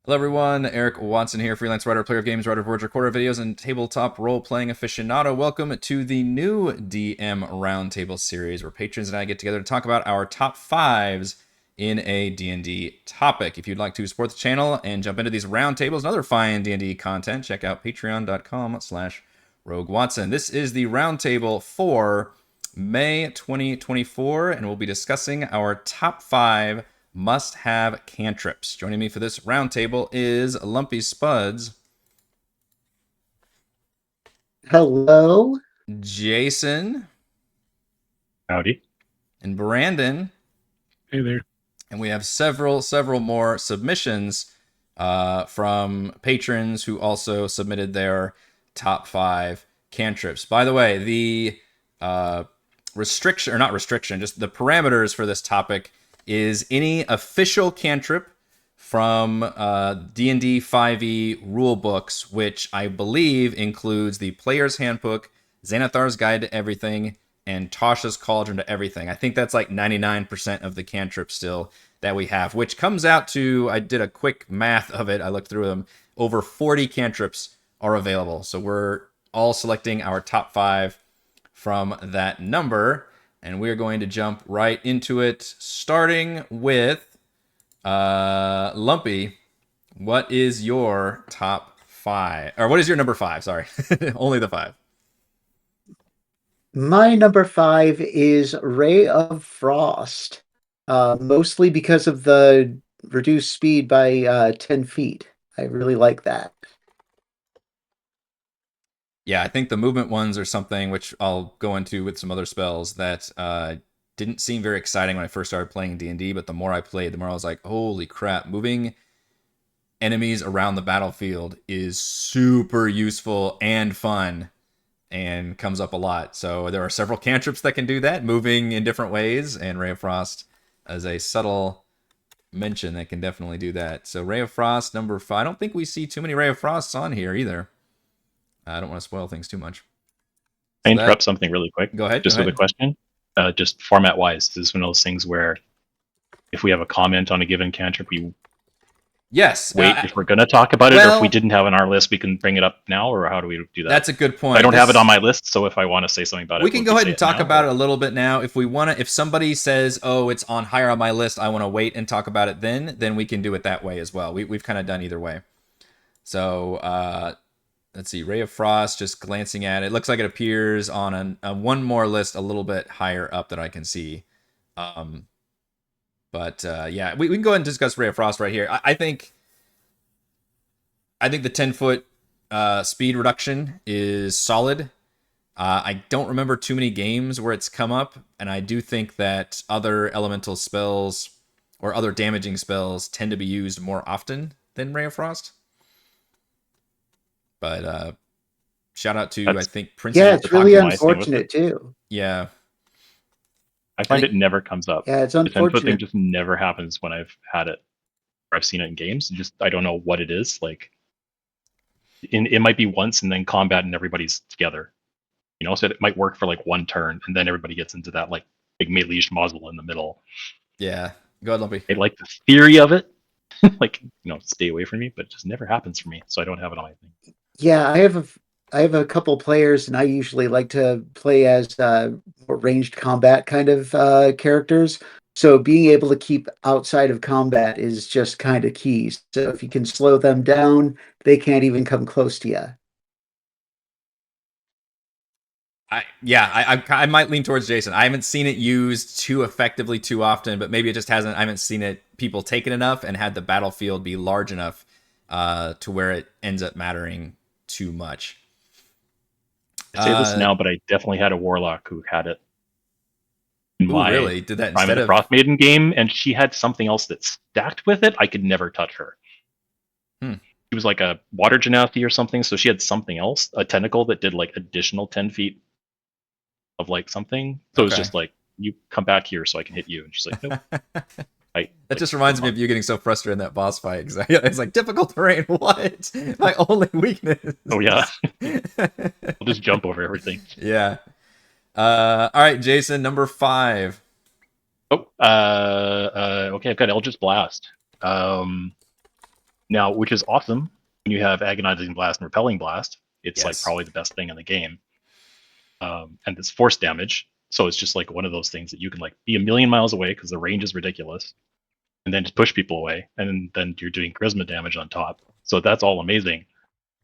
Hello everyone, Eric Watson here, freelance writer, player of games, writer of words, recorder of videos, and tabletop role-playing aficionado. Welcome to the new DM Roundtable series where patrons and I get together to talk about our top fives in a D&D topic. If you'd like to support the channel and jump into these roundtables and other fine D&D content, check out patreon.com/RogueWatson. This is the roundtable for May 2024, and we'll be discussing our top five must-have cantrips. Joining me for this roundtable is Lumpy Spuds, Hello. Jason, Howdy. and Brandon. Hey there. And we have several more submissions from patrons who also submitted their top five cantrips. By the way, the restriction, or not restriction, just the parameters for this topic is any official cantrip from D&D 5e rule books, which I believe includes the Player's Handbook, Xanathar's Guide to Everything, and Tasha's Cauldron to Everything. I think that's like 99% of the cantrips still that we have, which comes out to, I did a quick math of it, I looked through them, over 40 cantrips are available. So we're all selecting our top five from that number, and we're going to jump right into it, starting with Lumpy. What is your top five? Or what is your number five? Sorry. Only the five. My number five is Ray of Frost, mostly because of the reduced speed by 10 feet. I really like that. Yeah, I think the movement ones are something which I'll go into with some other spells that didn't seem very exciting when I first started playing D&D, but the more I played, the more I was like, holy crap, moving enemies around the battlefield is super useful and fun and comes up a lot. So there are several cantrips that can do that, moving in different ways, and Ray of Frost as a subtle mention that can definitely do that. So Ray of Frost, number five. I don't think we see too many Ray of Frosts on here either. I don't want to spoil things too much. I So interrupt something really quick, go ahead. just with a question. Just format-wise, this is one of those things where if we have a comment on a given cantrip, we Yes. wait if we're going to talk about it, or if we well, didn't have it on our list, we can bring it up now, or how do we do that? That's a good point. I don't have it on my list, so if I want to say something about we it, can would go we ahead say and talk now, about or? it a little bit now. If we want to, if somebody says, "Oh, it's on higher on my list," I want to wait and talk about it then we can do it that way as well. We've kind of done either way. So let's see, Ray of Frost. Just glancing at it, looks like it appears on a one more list a little bit higher up that I can see. But yeah, we can go ahead and discuss Ray of Frost right here. I think the 10-foot speed reduction is solid. I don't remember too many games where it's come up, and I do think that other elemental spells or other damaging spells tend to be used more often than Ray of Frost. But shout out to, I think, Prince's Yeah, of it's really compromise thing with unfortunate it. too. yeah. I I find think it never comes up. Yeah, it's The 10-foot thing unfortunate. just never happens when I've had it, or I've seen it in games. Just I don't know what it is. Like, it might be once, and then combat, and everybody's together. So it might work for like one turn, and then everybody gets into that like big melee muzzle in the middle. yeah. Go ahead, Lumpy. I like the theory of it, like stay away from me, but it just never happens for me, so I don't have it on my thing. Yeah, I have a couple players, and I usually like to play as more ranged combat kind of characters. So being able to keep outside of combat is just kind of key. So if you can slow them down, they can't even come close to you. I might lean towards Jason. I haven't seen it used too effectively too often, but maybe it just hasn't. I haven't seen it people take it enough and had the battlefield be large enough to where it ends up mattering too much. I say this now, but I definitely had a warlock who had it in Ooh, my really? Did that Prime of instead the of? Frost Maiden game, and she had something else that stacked with it. I could never touch her. Hmm. She was like a water genasi or something, so she had something else, a tentacle that did like additional 10 feet of like something. So it was Okay. just like, you come back here so I can hit you. And she's like, nope. I That like just reminds me month. of you getting so frustrated in that boss fight. It's like difficult terrain. What? My only weakness. Oh yeah, I'll just jump over everything. Yeah. All right, Jason, number five. Oh, okay, I've got Eldritch Blast. Now, which is awesome when you have Agonizing Blast and Repelling Blast. It's like Yes. probably the best thing in the game. And it's force damage, so it's just like one of those things that you can like be a million miles away because the range is ridiculous, and then just push people away, and then you're doing charisma damage on top. So that's all amazing.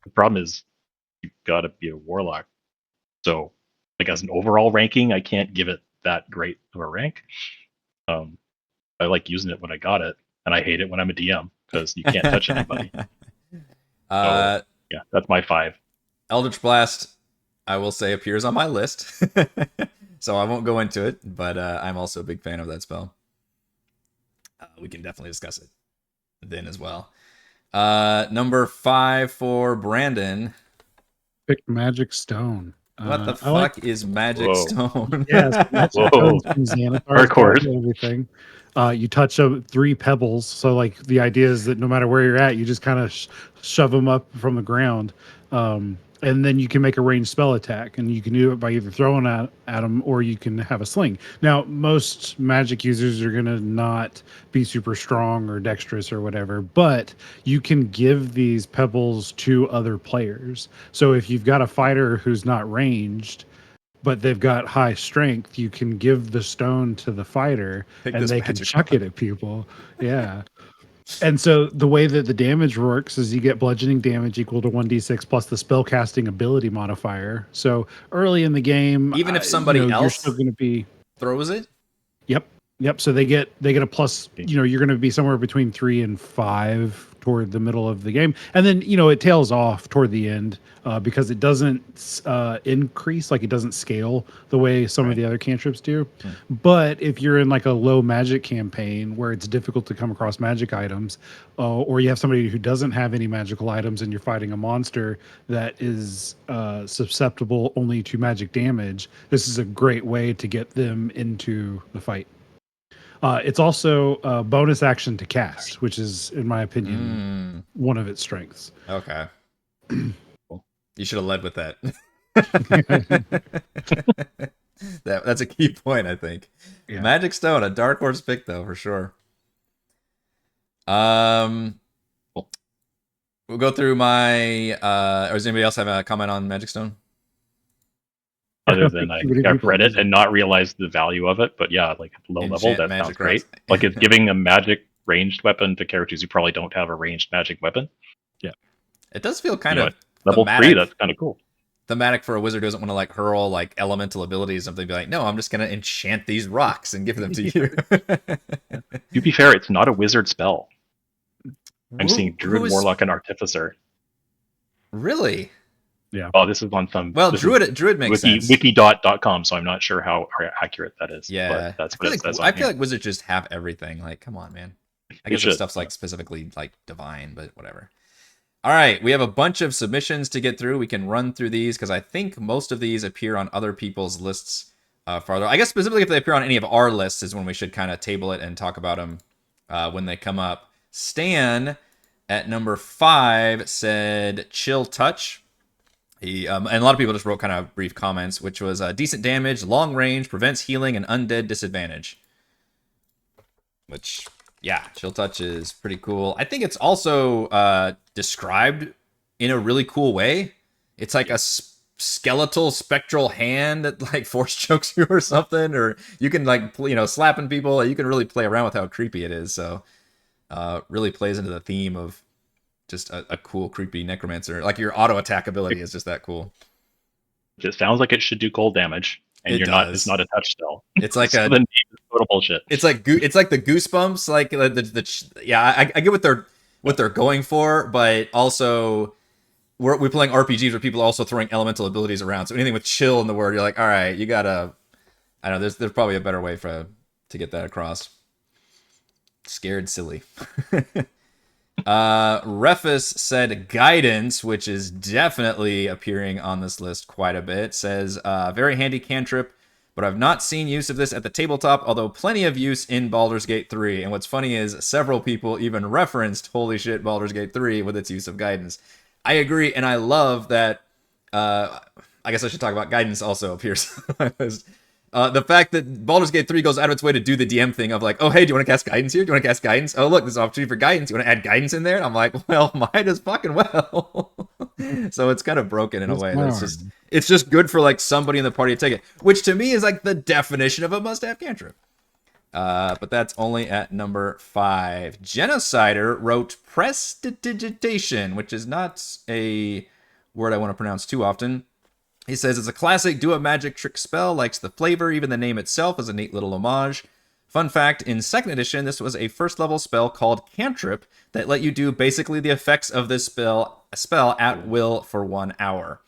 The problem is you've got to be a warlock. So like as an overall ranking, I can't give it that great of a rank. I like using it when I got it, and I hate it when I'm a DM because you can't touch anybody. So yeah, that's my 5. Eldritch Blast, I will say, appears on my list. So I won't go into it, but I'm also a big fan of that spell. We can definitely discuss it then as well. Number 5 for Brandon. Pick Magic Stone. What the fuck is Magic Stone? Yes, Magic Stone's from Xanathar. Hardcore. Everything. You touch 3 pebbles, so like the idea is that no matter where you're at, you just kind of shove them up from the ground, and then you can make a ranged spell attack, and you can do it by either throwing at them or you can have a sling. Now, most Magic users are gonna not be super strong or dexterous or whatever, but you can give these pebbles to other players. So if you've got a fighter who's not ranged, but they've got high strength, you can give the stone to the fighter and they can chuck it at people. Yeah. And so the way that the damage works is you get bludgeoning damage equal to 1d6 plus the spellcasting ability modifier. So early in the game, even if somebody else you're still going to be throws it. Yep. So they get a plus. You're going to be somewhere between 3 and 5 toward the middle of the game, and then it tails off toward the end because it doesn't increase, like it doesn't scale the way some of the other cantrips do. But if you're in like a low magic campaign where it's difficult to come across magic items, or you have somebody who doesn't have any magical items and you're fighting a monster that is susceptible only to magic damage, this is a great way to get them into the fight. It's also a bonus action to cast, which is, in my opinion, one of its strengths. Okay. You should have led with that. That's a key point, I think. Yeah. Magic Stone, a dark horse pick, though, for sure. We'll go through my... or does anybody else have a comment on Magic Stone? Other than I've read it and not realized the value of it, but yeah, like low level, that sounds great. Like it's giving a magic ranged weapon to characters who probably don't have a ranged magic weapon. Yeah, it does feel kind of level thematic. 3. That's kind of cool. Thematic for a wizard who doesn't want to like hurl like elemental abilities. Something be like, no, I'm just gonna enchant these rocks and give them to you. To be fair, it's not a wizard spell. I'm seeing Druid, Warlock, and Artificer. Really? Yeah. Oh, this is on some. Well, Druid makes sense. Wiki.com, so I'm not sure how accurate that is. Yeah, but that's what it says. I feel like wizards just have everything. Like, come on, man. I guess this stuff's like specifically like divine, but whatever. All right, we have a bunch of submissions to get through. We can run through these because I think most of these appear on other people's lists farther. I guess specifically if they appear on any of our lists is when we should kind of table it and talk about them when they come up. Stan at number 5 said Chill Touch. He and a lot of people just wrote kind of brief comments, which was decent damage, long range, prevents healing, and undead disadvantage. Which, yeah, Chill Touch is pretty cool. I think it's also described in a really cool way. It's like a skeletal spectral hand that like force chokes you or something, or you can like slapping people. You can really play around with how creepy it is. So really plays into the theme of just a cool, creepy necromancer. Like your auto attack ability is just that cool. It sounds like it should do cold damage, and it's not a touch spell. It's like so then total bullshit. It's like the goosebumps. Like I get what they're going for, but also we're playing RPGs where people are also throwing elemental abilities around. So anything with chill in the word, you're like, all right, you gotta. I know there's probably a better way to get that across. Scared silly. Refus said Guidance, which is definitely appearing on this list quite a bit. Says very handy cantrip, but I've not seen use of this at the tabletop, although plenty of use in Baldur's Gate 3. And what's funny is several people even referenced holy shit Baldur's Gate 3 with its use of Guidance. I agree, and I love that. I guess I should talk about Guidance also appears on my list. The fact that Baldur's Gate 3 goes out of its way to do the DM thing of like, oh, hey, do you want to cast guidance here? Do you want to cast guidance? Oh, look, there's an opportunity for guidance. You want to add guidance in there? And I'm like, well, might as fucking well. So it's kind of broken in a way. It's just good for like somebody in the party to take it, which to me is like the definition of a must-have cantrip. But that's only at number 5. Genocider wrote prestidigitation, which is not a word I want to pronounce too often. He says, it's a classic do a magic trick spell, likes the flavor, even the name itself is a neat little homage. Fun fact, in 2nd edition, this was a first level spell called Cantrip that let you do basically the effects of this spell at will for 1 hour.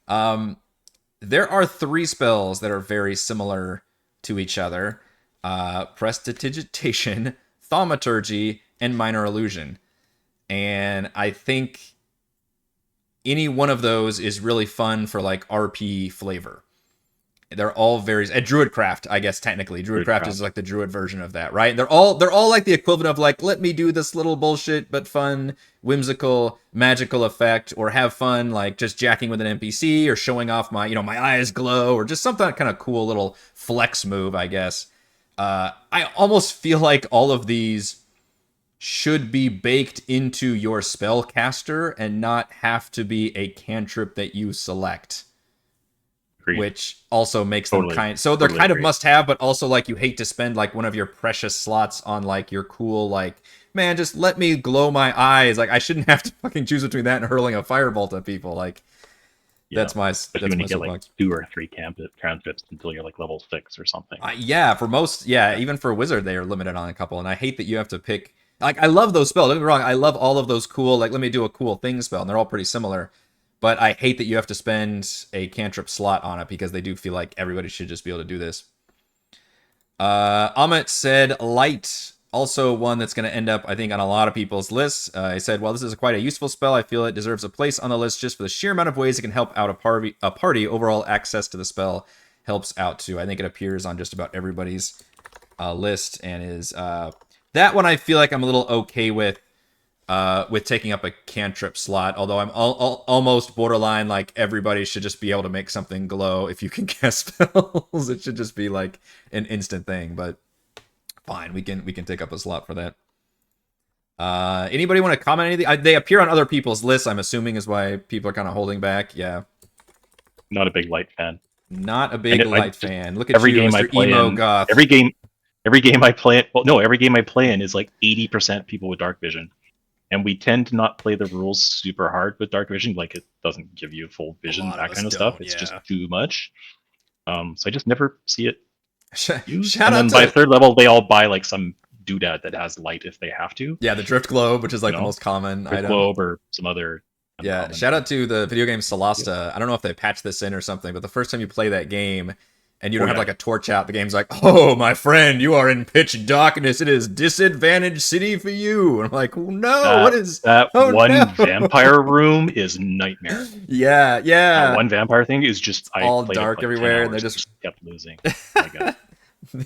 There are 3 spells that are very similar to each other. Prestidigitation, Thaumaturgy, and Minor Illusion. And I think any one of those is really fun for like RP flavor. They're all very Druidcraft, I guess technically. Druidcraft is like the Druid version of that, right? They're all like the equivalent of like, let me do this little bullshit but fun, whimsical, magical effect, or have fun like just jacking with an NPC or showing off my, my eyes glow, or just something kind of cool little flex move, I guess. I almost feel like all of these should be baked into your spellcaster and not have to be a cantrip that you select. Agreed. Which also makes them kind of must-have, but also like you hate to spend like one of your precious slots on like your cool like, man, just let me glow my eyes. Like I shouldn't have to fucking choose between that and hurling a firebolt at people. Like that's my when you get like 2 or 3 cantrips until you're like level 6 or something. For most, even for Wizard they are limited on a couple, and I hate that you have to pick. Like I love those spells. Don't get me wrong, I love all of those cool like let me do a cool thing spell, and they're all pretty similar. But I hate that you have to spend a cantrip slot on it because they do feel like everybody should just be able to do this. Amit said Light. Also one that's going to end up, I think, on a lot of people's lists. He said, while this is quite a useful spell, I feel it deserves a place on the list just for the sheer amount of ways it can help out a party. Overall access to the spell helps out too. I think it appears on just about everybody's list, and is that one I feel like I'm a little okay with taking up a cantrip slot, although I'm almost borderline like everybody should just be able to make something glow if you can cast spells. It should just be like an instant thing, but fine, we can take up a slot for that. Anybody want to comment anything? They appear on other people's lists, I'm assuming, is why people are kind of holding back. Yeah. Not a big Light fan. Not a big Light fan. Look at every you, game Mr. I play Emo in, Goth. Every game I play. Well, no, every game I play in is like 80% people with dark vision, and we tend to not play the rules super hard with dark vision. Like it doesn't give you full vision, that kind of stuff. It's just too much. So I just never see it used. And then by 3rd level, they all buy like some doodad that has light if they have to. Yeah, the Drift Globe, which is like the most common item. Globe or some other. Yeah, shout out to the video game Solasta. I don't know if they patched this in or something, but the first time you play that game and you don't have like a torch out, the game's like, oh, my friend, you are in pitch darkness. It is disadvantaged city for you. And I'm like, oh, no, what is that? Vampire room is nightmare. Yeah. That one vampire thing is just all dark everywhere, and they just kept losing.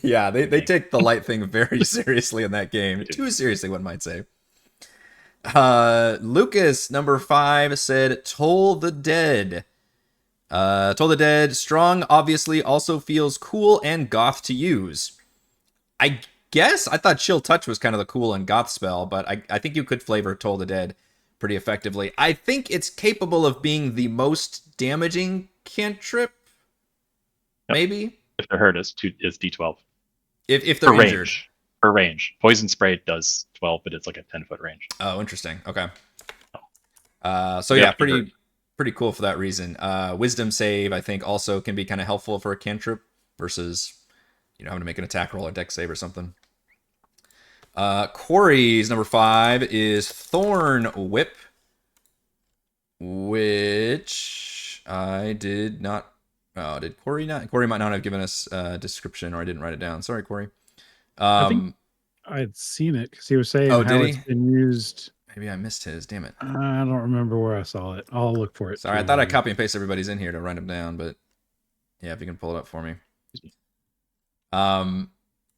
Yeah, they take the light thing very seriously in that game. Too seriously, one might say. Lucas, number 5, said Toll the Dead. Toll the Dead, strong, obviously, also feels cool and goth to use. I guess I thought Chill Touch was kind of the cool and goth spell, but I think you could flavor Toll the Dead pretty effectively. I think it's capable of being the most damaging cantrip, maybe? If they're hurt, is D12. If they're injured. For range. Poison Spray does 12, but it's like a 10-foot range. Oh, interesting. Okay. So yeah, pretty cool for that reason. Wisdom save, I think, also can be kind of helpful for a cantrip versus, having to make an attack roll or dex save or something. Corey's number 5 is Thorn Whip, which I did not. Oh, did Corey not? Corey might not have given us a description, or I didn't write it down. Sorry, Corey. I think I'd seen it because he was saying how it's been used. Maybe I missed his. Damn it. I don't remember where I saw it. I'll look for it. Sorry, I thought I copy and paste everybody's in here to write them down, but yeah, if you can pull it up for me.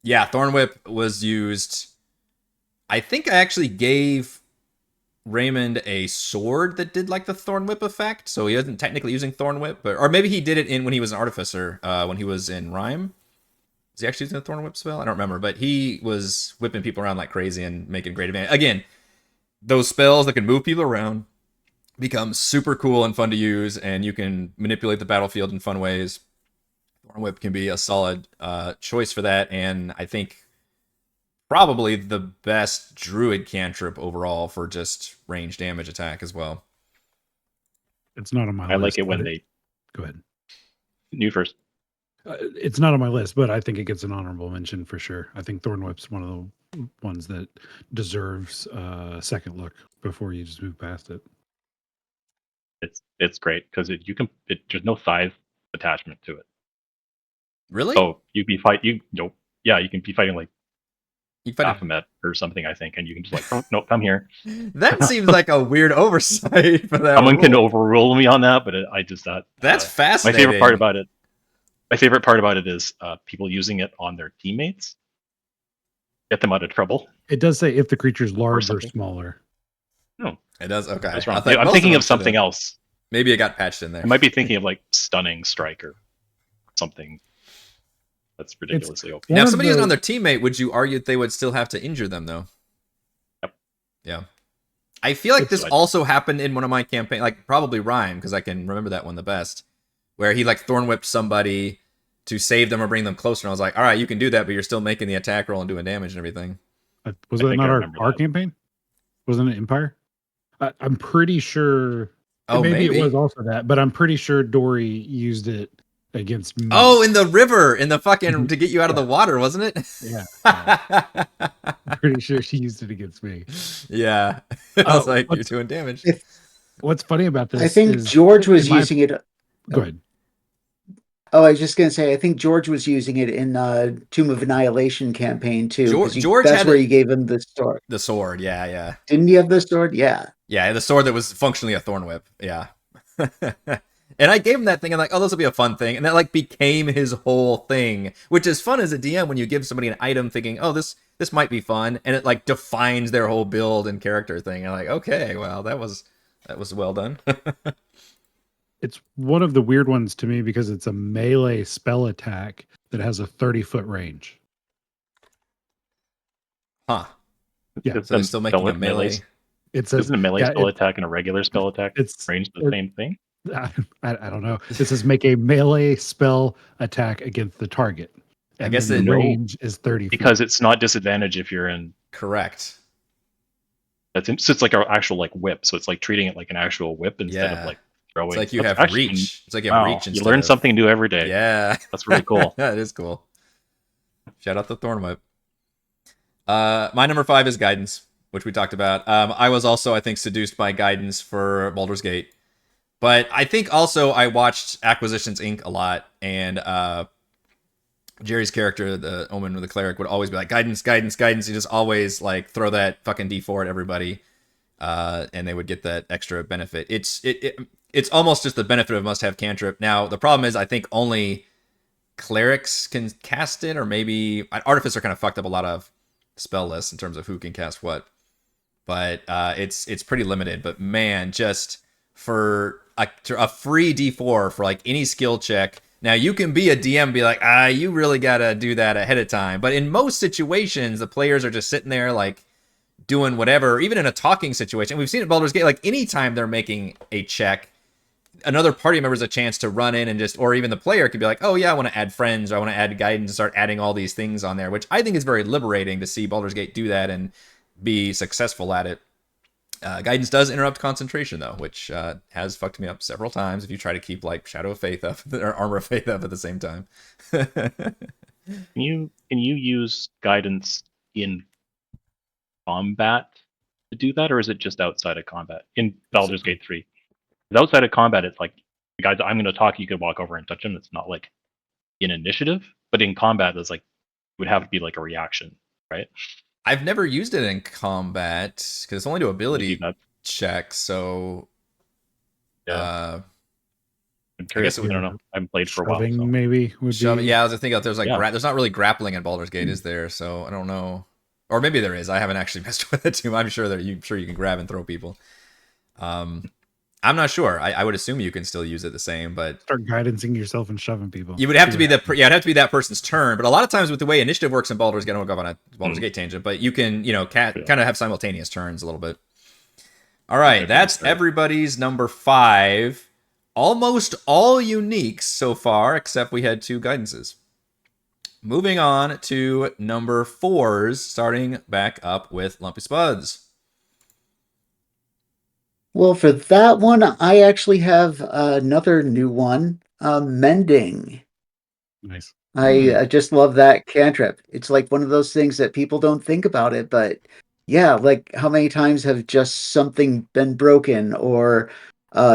Yeah, Thorn Whip was used. I think I actually gave Raymond a sword that did like the Thorn Whip effect, so he wasn't technically using Thorn Whip, but or maybe he did it in when he was an artificer, when he was in Rhyme. Was he actually using the Thorn Whip spell? I don't remember, but he was whipping people around like crazy and making great advantage. Again, those spells that can move people around become super cool and fun to use, and you can manipulate the battlefield in fun ways. Thorn Whip can be a solid choice for that, and I think probably the best druid cantrip overall for just range damage attack as well. It's not on my list. I like it when but they Go ahead. You first. It's not on my list, but I think it gets an honorable mention for sure. I think Thorn Whip's one of the ones that deserves a second look before you just move past it. It's great because there's no size attachment to it. Really? So you can be fighting like You can fight Baphomet or something, I think, and you can just like, oh, no, come here. That seems like a weird oversight for that. Someone can rule. overrule me on that, but I just thought That's fascinating. My favorite part about it is people using it on their teammates, get them out of trouble. It does say if the creature's large or something. smaller. No, It does. Okay, that's wrong. I thought I'm most thinking them of something should've- else. Maybe it got patched in there. I might be thinking of like stunning strike or something. That's ridiculously OP. Now, if somebody using on their teammate, would you argue that they would still have to injure them though? Yep. Yeah. I feel like this Like- also happened in one of my campaigns, like probably Rhyme, because I can remember that one the best, where he like thorn whipped somebody to save them or bring them closer. And I was like, all right, you can do that, but you're still making the attack roll and doing damage and everything. Was I that think not I our remember that. campaign? Wasn't it Empire? I'm pretty sure. Oh, maybe maybe it was also that, but I'm pretty sure Dory used it against me. Oh, in the river, in the fucking to get you out of the water, wasn't it? Yeah. I'm pretty sure she used it against me. Yeah. I was like, you're what's- doing damage. What's funny about this? I think is, George was in my- using it. Go ahead. Oh, I was just gonna say, I think George was using it in Tomb of Annihilation campaign too. 'cause George that's had where it- you gave him the sword. The sword, yeah. Didn't you have the sword? Yeah. Yeah, the sword that was functionally a thorn whip. Yeah. And I gave him that thing. I'm like, oh, this will be a fun thing. And that like became his whole thing, which is fun as a DM when you give somebody an item thinking, oh, this might be fun. And it like defines their whole build and character thing. And I'm like, okay, well, that was well done. It's one of the weird ones to me because it's a melee spell attack that has a 30-foot range. Huh. Yeah, So they're still making a melee. It says Isn't a melee yeah, spell attack and a regular spell attack it's range the same thing? I don't know. It says make a melee spell attack against the target. I And guess then the No. range is 30 feet. Because it's not disadvantage if you're in. Correct. So it's like an actual like whip. So it's like treating it like an actual whip instead Yeah. of like throwing. It's like you That's have actually- reach. It's like you have Wow, reach you instead learn of- something new every day. Yeah. That's really cool. Yeah, it is cool. Shout out the Thorn Whip. My number 5 is Guidance, which we talked about. I was also, I think, seduced by Guidance for Baldur's Gate. But I think also I watched Acquisitions Inc. a lot, and Jerry's character, the Omen with the cleric, would always be like, guidance. He just always like throw that fucking D4 at everybody, and they would get that extra benefit. It's almost just the benefit of must-have cantrip. Now, the problem is I think only clerics can cast it, or maybe Artificer kind of fucked up a lot of spell lists in terms of who can cast what. But it's pretty limited. But man, just for a free D4 for like any skill check. Now you can be a DM and be like, you really gotta do that ahead of time. But in most situations, the players are just sitting there like doing whatever, even in a talking situation. We've seen it at Baldur's Gate, like anytime they're making a check, another party member has a chance to run in and just, or even the player could be like, oh yeah, I want to add friends, or I want to add guidance and start adding all these things on there, which I think is very liberating to see Baldur's Gate do that and be successful at it. Guidance does interrupt concentration though, which has fucked me up several times if you try to keep like Shadow of Faith up or Armor of Faith up at the same time. Can you use guidance in combat to do that, or is it just outside of combat in Baldur's Gate 3? Because outside of combat, it's like, guys, I'm going to talk. You could walk over and touch him. It's not like in initiative, but in combat, it's like it would have to be like a reaction, right? I've never used it in combat because it's only to ability That- checks. So Yeah. I'm curious. it I would- don't know. I haven't played for a while. Shoving So. maybe would shoving, be. yeah, I was thinking there's like Yeah. there's not really grappling in Baldur's Gate, is there? So I don't know. Or maybe there is. I haven't actually messed with it too. I'm sure you can grab and throw people. I'm not sure. I would assume you can still use it the same, but Start guidancing yourself and shoving people. you would have to be it'd have to be that person's turn. But a lot of times with the way initiative works in Baldur's Gate, I don't go on a Baldur's Gate tangent, but you can, kind of have simultaneous turns a little bit. All right, that's everybody's number 5. Almost all uniques so far, except we had 2 guidances. Moving on to number 4s, starting back up with Lumpy Spuds. Well, for that one, I actually have another new one, Mending. Nice. I just love that cantrip. It's like one of those things that people don't think about it, but yeah, like how many times have just something been broken or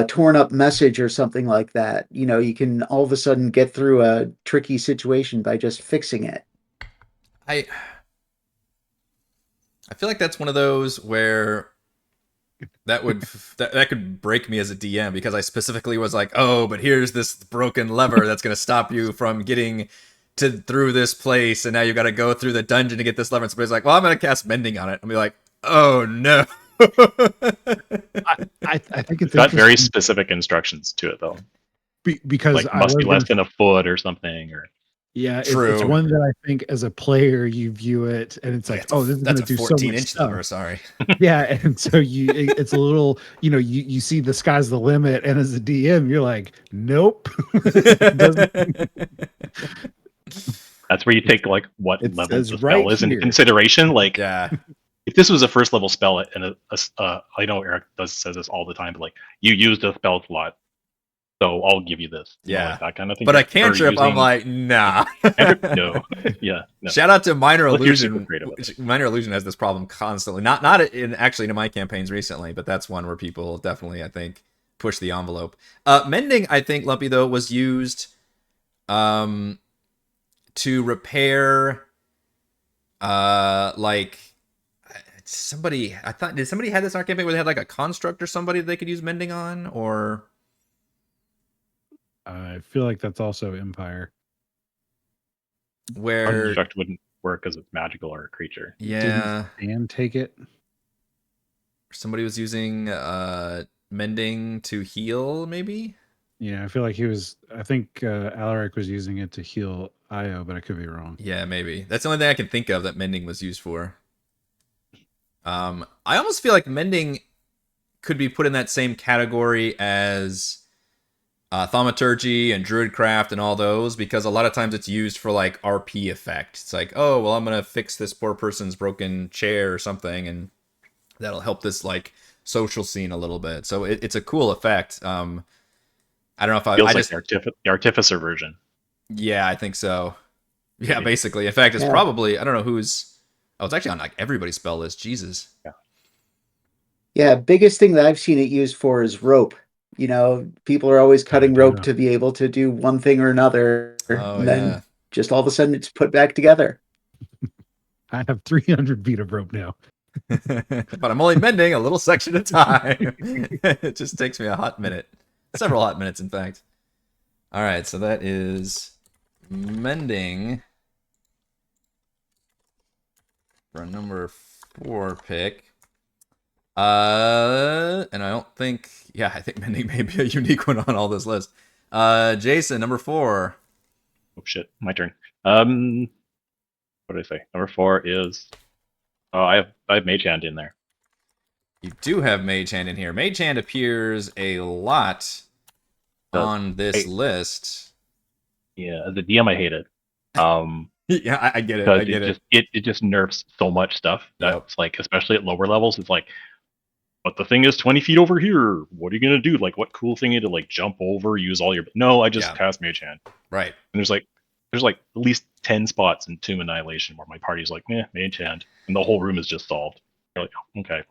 torn up message or something like that? You can all of a sudden get through a tricky situation by just fixing it. I feel like that's one of those where that could break me as a DM, because I specifically was like, oh, but here's this broken lever that's going to stop you from getting through this place, and now you got to go through the dungeon to get this lever. And somebody's like, well, I'm going to cast Mending on it. I'll be like, oh no. I think it's got very specific instructions to it though. Because like must be less than a foot or something, or yeah, it's one that I think as a player you view it and it's like, oh, this is going to do so much 14-inch stuff. lever, sorry. Yeah, and so it's a little, you see the sky's the limit, and as a DM you're like, nope. That's where you take like what level the spell right is here into consideration. Like, yeah, if this was a first level spell, and I know Eric says this all the time, but like you use the spell slot, so I'll give you this. Yeah, like that kind of thing. But a cantrip, I'm like, nah. No, yeah. No. Shout out to Minor Illusion. Creative. Minor Illusion has this problem constantly. Not in my campaigns recently, but that's one where people definitely, I think, push the envelope. Mending, I think, Lumpy, though, was used to repair like somebody, I thought, did somebody have this in our campaign where they had like a construct or somebody that they could use Mending on? Or I feel like that's also Empire. Where construct wouldn't work because it's magical or a creature. Yeah. And take it. Somebody was using Mending to heal, maybe? Yeah, I feel like I think Alaric was using it to heal Io, but I could be wrong. Yeah, maybe. That's the only thing I can think of that Mending was used for. I almost feel like Mending could be put in that same category as Thaumaturgy and Druidcraft and all those, because a lot of times it's used for like RP effect. It's like, oh, well, I'm going to fix this poor person's broken chair or something, and that'll help this like social scene a little bit. So it's a cool effect. I don't know if Feels like the Artificer version. Yeah, I think so. Yeah, basically. In fact, it's probably, I don't know who's... Oh, it's actually on like everybody's spell list. Jesus. Yeah, biggest thing that I've seen it used for is rope. People are always cutting rope to be able to do one thing or another. Oh, and then just all of a sudden it's put back together. I have 300 feet of rope now. But I'm only mending a little section at a time. It just takes me a hot minute. Several hot minutes, in fact. All right, so that is Mending for number 4 pick. And I don't think, I think Mending may be a unique one on all this list. Jason, number 4. Oh shit, my turn. What did I say? Number 4 is, I have Mage Hand in there. You do have Mage Hand in here. Mage Hand appears a lot on this list. Yeah, as a DM, I hate it. Yeah, I get it. I get it. It just nerfs so much stuff that's like, especially at lower levels, it's like, but the thing is 20 feet over here. What are you gonna do? Like, what cool thing to like jump over, use all your? No, I just cast Mage Hand. Right. And there's like at least 10 spots in Tomb Annihilation where my party's like, Mage Hand, and the whole room is just solved. You're like, okay.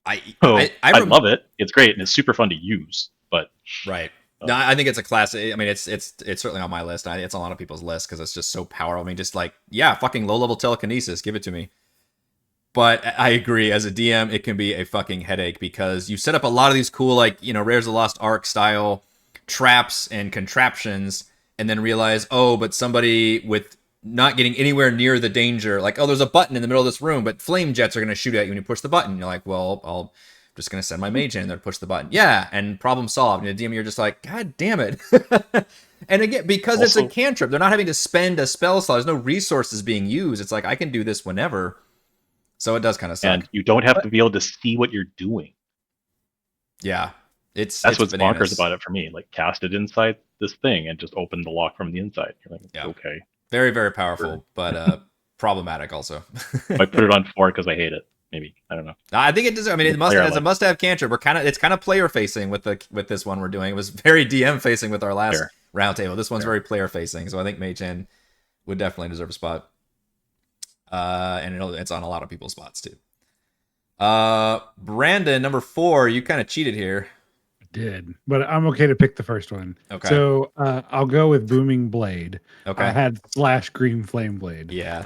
I love it. It's great and it's super fun to use. But right. No, I think it's a classic. I mean, it's certainly on my list. It's on a lot of people's lists because it's just so powerful. I mean, just like, fucking low level telekinesis, give it to me. But I agree, as a DM, it can be a fucking headache because you set up a lot of these cool, like, Rares of the Lost Ark style traps and contraptions, and then realize, oh, but somebody with not getting anywhere near the danger. Like, oh, there's a button in the middle of this room, but flame jets are going to shoot at you when you push the button. You're like, well, I'm just going to send my mage in there to push the button. Yeah, and problem solved. And the DM, you're just like, God damn it. And again, because it's a cantrip, they're not having to spend a spell slot. There's no resources being used. It's like, I can do this whenever. So it does kind of suck. And you don't have to be able to see what you're doing. Yeah. That's what's what's bonkers about it for me. Like, cast it inside this thing and just open the lock from the inside. You're like, Yeah. okay. Very, very powerful, but problematic also. I put it on 4 because I hate it. Maybe, I don't know. I think it deserves. I mean, it's a must-have cantrip. It's kind of player facing with this one we're doing. It was very DM facing with our last roundtable. This one's very player facing, so I think Mage Hand would definitely deserve a spot. And it's on a lot of people's spots too. Brandon, number 4. You kind of cheated here. Did, but I'm okay to pick the first one. Okay. So I'll go with Booming Blade. Okay. I had / Green Flame Blade. Yeah.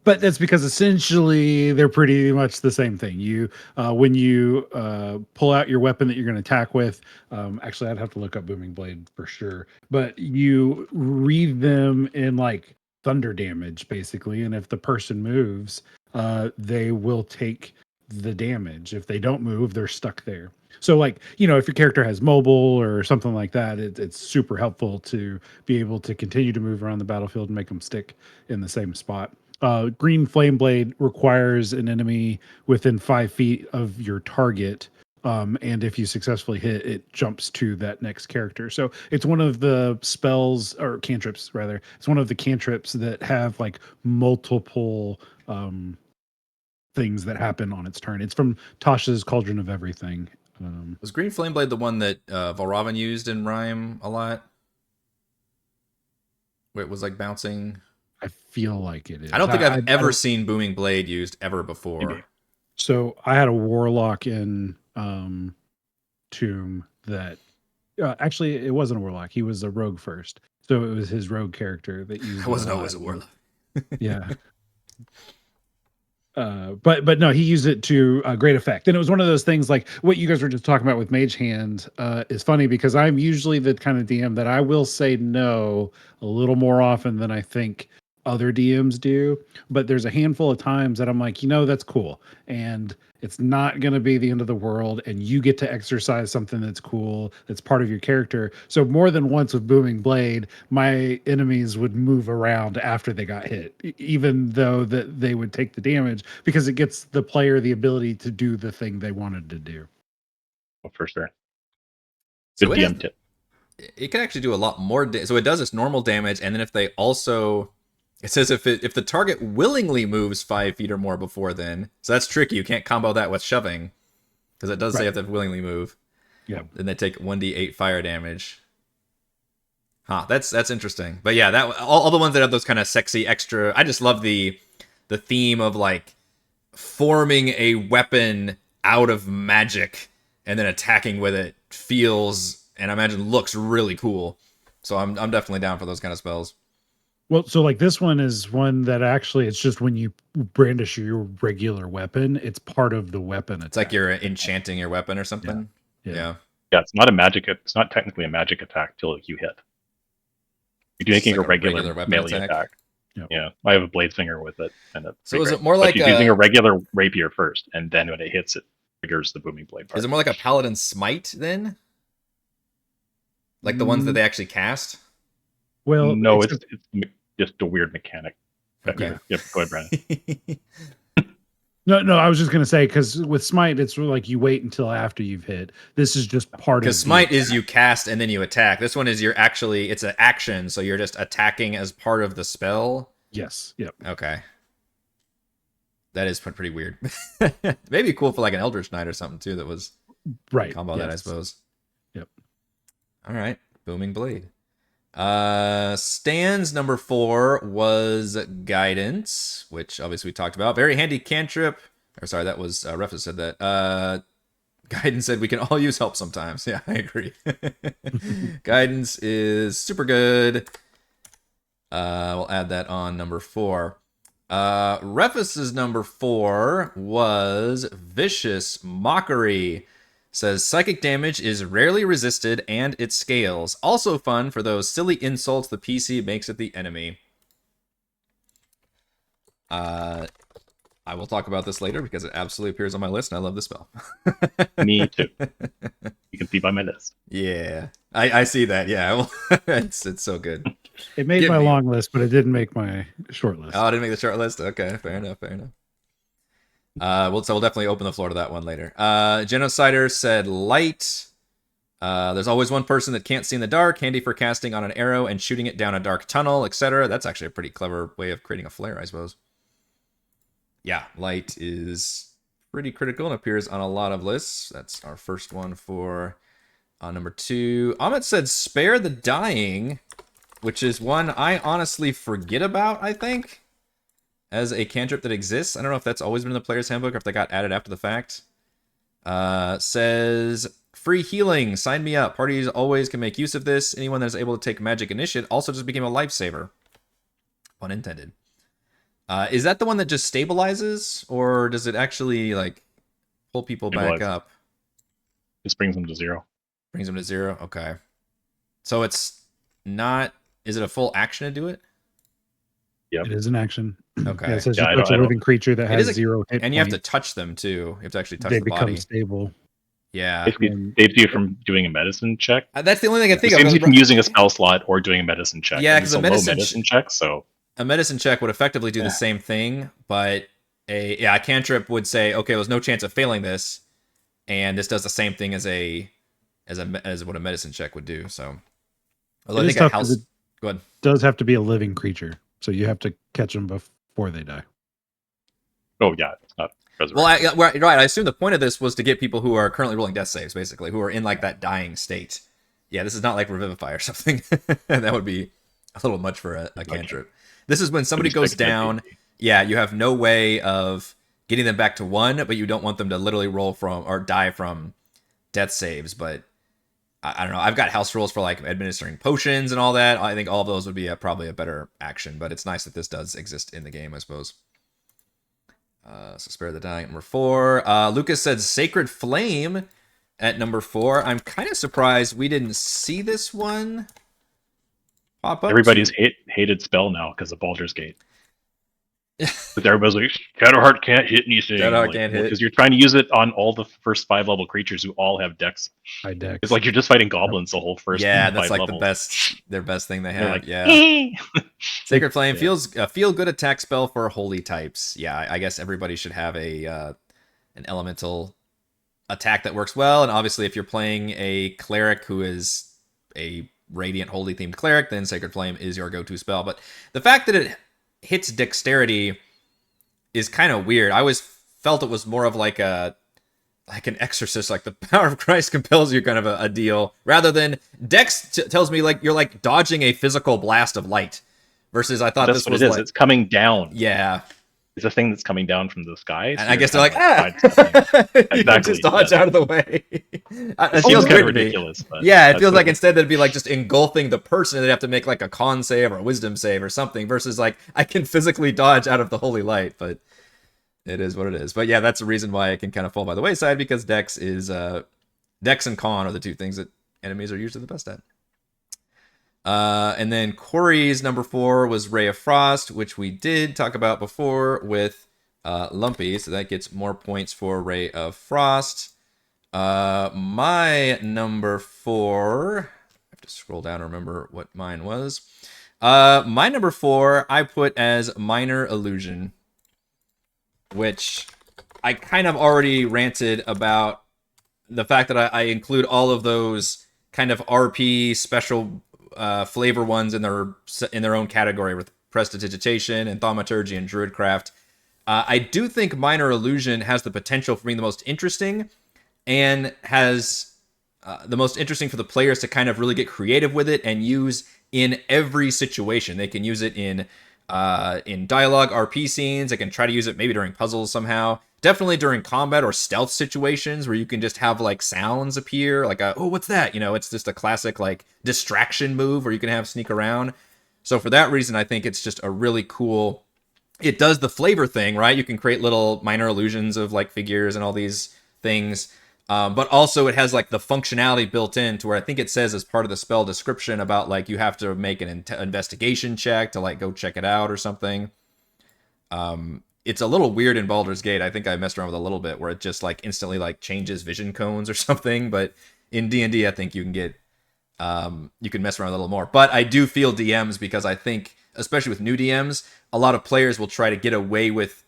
But that's because essentially they're pretty much the same thing. You when you pull out your weapon that you're going to attack with, actually I'd have to look up Booming Blade for sure. But you read them in like thunder damage basically, and if the person moves, they will take the damage. If they don't move, they're stuck there. So like, you know, if your character has mobile or something like that, it's super helpful to be able to continue to move around the battlefield and make them stick in the same spot. Green Flame Blade requires an enemy within 5 feet of your target. And if you successfully hit, it jumps to that next character. So it's one of the spells or cantrips rather. It's one of the cantrips that have like multiple things that happen on its turn. It's from Tasha's Cauldron of Everything. Was Green Flame Blade the one that Valravn used in Rhyme a lot? Where it was like bouncing? I feel like it is. I don't think I've ever seen Booming Blade used ever before. Maybe. So I had a warlock in Tomb that actually it wasn't a warlock. He was a rogue first. So it was his rogue character that used. I wasn't always a warlock. Yeah. But no, he used it to great effect. And it was one of those things like what you guys were just talking about with Mage Hand is funny because I'm usually the kind of DM that I will say no a little more often than I think other DMs do. But there's a handful of times that I'm like, you know, that's cool. And it's not going to be the end of the world. And you get to exercise something that's cool. That's part of your character. So more than once with Booming Blade, my enemies would move around after they got hit, even though that they would take the damage because it gets the player the ability to do the thing they wanted to do. Oh, for sure. So Good DM tip. It can actually do a lot more. So it does its normal damage. And then if they also... It says if the target willingly moves 5 feet or more before then, so that's tricky. You can't combo that with shoving, because it does say you have to willingly move. Yeah. Then they take 1d8 fire damage. Huh, that's interesting. But yeah, that all the ones that have those kind of sexy extra. I just love the theme of like forming a weapon out of magic and then attacking with it feels and I imagine looks really cool. So I'm definitely down for those kind of spells. Well, so like this one is one that actually it's just when you brandish your regular weapon, it's part of the weapon attack. It's like you're enchanting your weapon or something. Yeah. Yeah, it's not a magic. It's not technically a magic attack till you hit. You're making like a regular weapon melee attack. Yep. Yeah, I have a blade singer with it, and it's So is great. it more like you're using a regular rapier first, and then when it hits, it triggers the booming blade part. Is it more like a paladin smite then? Like the ones that they actually cast? Well, no, it's just a weird mechanic. Okay. Yep, go ahead, Brandon. No, I was just gonna say because with smite, it's like you wait until after you've hit. This is just part of. Because smite is you cast and then you attack. This one is it's an action, so you're just attacking as part of the spell. Yes. Yep. Okay. That is pretty weird. Maybe cool for like an Eldritch Knight or something too. That was Right. combo that I suppose. Yep. All right, Booming Blade. Stan's number 4 was Guidance, which obviously we talked about. Very handy cantrip. Or sorry, that was Refus said that. Guidance said we can all use help sometimes. Yeah, I agree. Guidance is super good. We'll add that on number 4. Refus's number 4 was Vicious Mockery. Says psychic damage is rarely resisted and it scales. Also fun for those silly insults the PC makes at the enemy. I will talk about this later because it absolutely appears on my list, and I love this spell. Me too. You can see by my list. Yeah, I see that. Yeah, well, it's so good. It made Give my me- long list, but it didn't make my short list. Oh, I didn't make the short list. Okay, fair enough. We'll definitely open the floor to that one later. Genocider said light. There's always one person that can't see in the dark, handy for casting on an arrow and shooting it down a dark tunnel, etc. That's actually a pretty clever way of creating a flare, I suppose. Yeah, light is pretty critical and appears on a lot of lists. That's our first one for number 2. Amit said spare the dying, which is one I honestly forget about, I think, as a cantrip that exists. I don't know if that's always been in the player's handbook or if they got added after the fact. Says free healing, sign me up. Parties always can make use of this. Anyone that is able to take magic initiate also just became a lifesaver. Pun intended. Is that the one that just stabilizes, or does it actually like pull people back up? Just brings them to 0. Brings them to 0. Okay. So it's not. Is it a full action to do it? Yep. It is an action. Okay. Yeah, it says Yeah, you touch a living creature that has 0 hit and you have to points, touch them too. You have to actually touch they the become body. stable. Yeah. Basically, saves you from doing a medicine check. That's the only thing I think It saves you of. from using a spell slot or doing a medicine check. Yeah, and 'cause it's a a low medicine medicine check, so A medicine check would effectively do the same thing, but a cantrip would say, okay, there's no chance of failing this, and this does the same thing as what a medicine check would do. So, although I It is think a tough 'cause house. it Go ahead. does have to be a living creature, so you have to catch them before they die. oh yeah, it's not Well, resurrection. right. I assume the point of this was to get people who are currently rolling death saves, basically, who are in like that dying state. Yeah, this is not like Revivify or something. That would be a little much for a cantrip. This is when somebody goes down. Yeah, you have no way of getting them back to 1, but you don't want them to literally roll from or die from death saves. But I don't know. I've got house rules for like administering potions and all that. I think all of those would be probably a better action. But it's nice that this does exist in the game, I suppose. So spare the dying at number 4. Lucas said Sacred Flame at number 4. I'm kind of surprised we didn't see this one pop up. Everybody's hated spell now because of Baldur's Gate. But everybody's like, Shadowheart can't hit anything. Shadowheart can't hit. Because you're trying to use it on all the first 5 level creatures who all have decks. High dex. It's like you're just fighting goblins the whole first Yeah, 5 that's like levels. their best thing they They're have. like, Yeah. Sacred Flame Yeah. feels a feel good attack spell for holy types. Yeah, I guess everybody should have an elemental attack that works well. And obviously, if you're playing a cleric who is a radiant holy themed cleric, then Sacred Flame is your go-to spell. But the fact that it hits dexterity is kind of weird. I always felt it was more of like an exorcist, like the power of Christ compels you kind of a deal, rather than dex tells me like you're like dodging a physical blast of light. Versus I thought That's this what was it is. like, It's coming down. yeah. It's a thing that's coming down from the sky. And I guess they're like, you Exactly, just dodge yeah. out of the way. It It feels seems kind weird of to me. ridiculous. But Yeah, it that's feels what like instead they'd be like just engulfing the person and they'd have to make like a con save or a wisdom save or something versus like I can physically dodge out of the holy light, but it is what it is. But yeah, that's the reason why it can kind of fall by the wayside because Dex and Con are the two things that enemies are usually the best at. And then Corey's number 4 was Ray of Frost, which we did talk about before with Lumpy, so that gets more points for Ray of Frost. My number 4, I have to scroll down to remember what mine was. My number 4 I put as Minor Illusion, which I kind of already ranted about the fact that I include all of those kind of RP special flavor ones in their own category with Prestidigitation and Thaumaturgy and Druidcraft. I do think Minor Illusion has the potential for being the most interesting and has the most interesting for the players to kind of really get creative with it and use in every situation. They can use it in dialogue RP scenes. They can try to use it maybe during puzzles somehow. Definitely during combat or stealth situations where you can just have like sounds appear, like oh, what's that? You know, it's just a classic like distraction move where you can have sneak around. So for that reason, I think it's just a really cool. It does the flavor thing, right? You can create little minor illusions of like figures and all these things. But also it has like the functionality built in to where I think it says as part of the spell description about like you have to make an investigation check to like go check it out or something. It's a little weird in Baldur's Gate. I think I messed around with a little bit where it just like instantly like changes vision cones or something. But in D&D, I think you can get you can mess around a little more. But I do feel DMs, because I think, especially with new DMs, a lot of players will try to get away with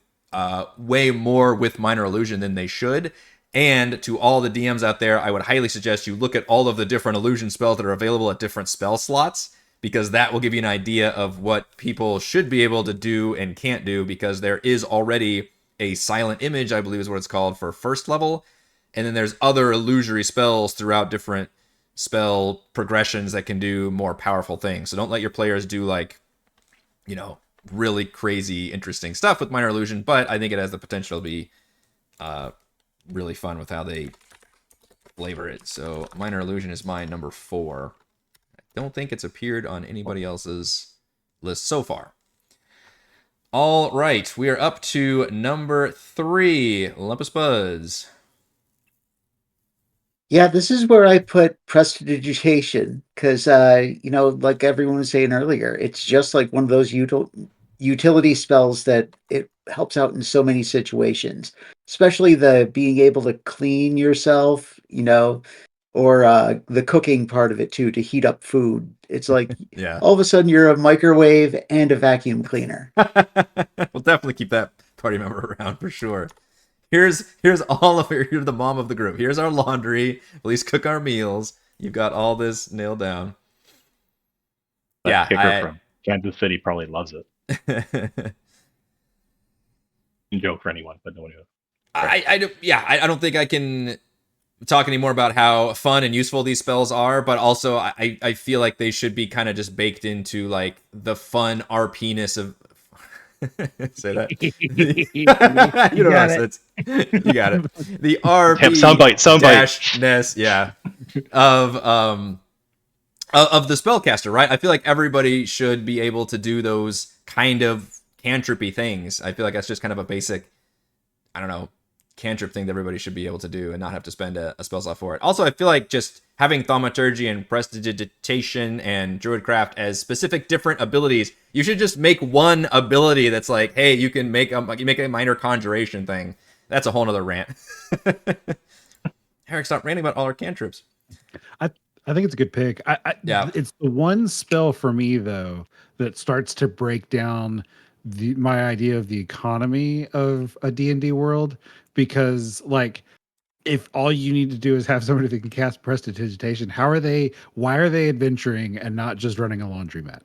way more with minor illusion than they should. And to all the DMs out there, I would highly suggest you look at all of the different illusion spells that are available at different spell slots, because that will give you an idea of what people should be able to do and can't do, because there is already a silent image, I believe is what it's called, for first level. And then there's other illusory spells throughout different spell progressions that can do more powerful things. So don't let your players do like, really crazy, interesting stuff with minor illusion, but I think it has the potential to be really fun with how they flavor it. So minor illusion is my number 4. Don't think it's appeared on anybody else's list so far. All right, we are up to number 3, Lumpy Spuds. Yeah, this is where I put prestidigitation because, like everyone was saying earlier, it's just like one of those utility spells that it helps out in so many situations, especially the being able to clean yourself, or the cooking part of it too, to heat up food. It's like Yeah. all of a sudden you're a microwave and a vacuum cleaner. We'll definitely keep that party member around for sure. Here's all of it. You're the mom of the group. Here's our laundry. At least cook our meals. You've got all this nailed down. That kicker from Kansas City probably loves it. Joke for anyone, but no one knows. I don't think I can talk anymore about how fun and useful these spells are, but also I feel like they should be kind of just baked into like the fun RP-ness of say that. You got it. The RP soundbite. Ness, yeah. Of the spellcaster, right? I feel like everybody should be able to do those kind of cantripy things. I feel like that's just kind of a basic, I don't know, cantrip thing that everybody should be able to do and not have to spend a spell slot for it. Also, I feel like just having thaumaturgy and prestidigitation and druidcraft as specific different abilities, you should just make one ability that's like, hey, you can make a minor conjuration thing. That's a whole nother rant. Eric, stop ranting about all our cantrips. I think it's a good pick. Yeah. It's the one spell for me though that starts to break down my idea of the economy of a D&D world, because like if all you need to do is have somebody that can cast prestidigitation, why are they adventuring and not just running a laundromat?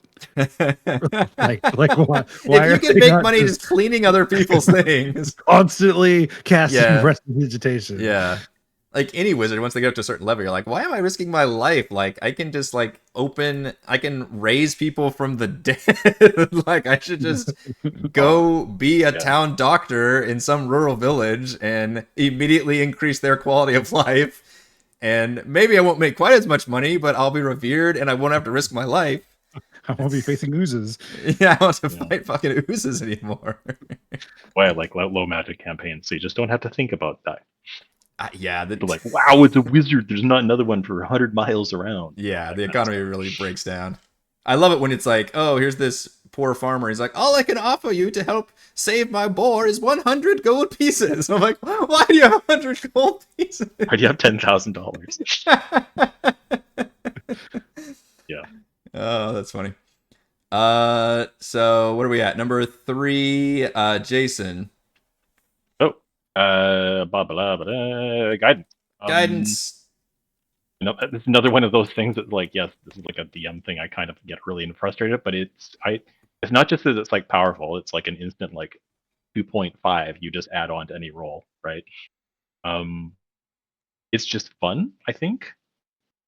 like why if you can make money just cleaning other people's things, constantly casting prestidigitation. Yeah. Like any wizard, once they get up to a certain level, you're like, why am I risking my life? Like, I can just I can raise people from the dead. Like, I should just go be a town doctor in some rural village and immediately increase their quality of life. And maybe I won't make quite as much money, but I'll be revered and I won't have to risk my life. I won't be facing oozes. Yeah, I want to fight fucking oozes anymore. Why I like low magic campaigns, so you just don't have to think about that. They're like, wow, it's a wizard. There's not another one for 100 miles around. Yeah, the economy really breaks down. I love it when it's like, oh, here's this poor farmer. He's like, all I can offer you to help save my boar is 100 gold pieces. I'm like, why do you have 100 gold pieces? Why do you have $10,000? Yeah. Oh, that's funny. So what are we at? Number 3, Jason. Guidance. Guidance. It's another one of those things that, like, yes, this is like a DM thing. I kind of get really frustrated, but it's not just that it's like powerful. It's like an instant like 2.5 you just add on to any roll, right? It's just fun, I think,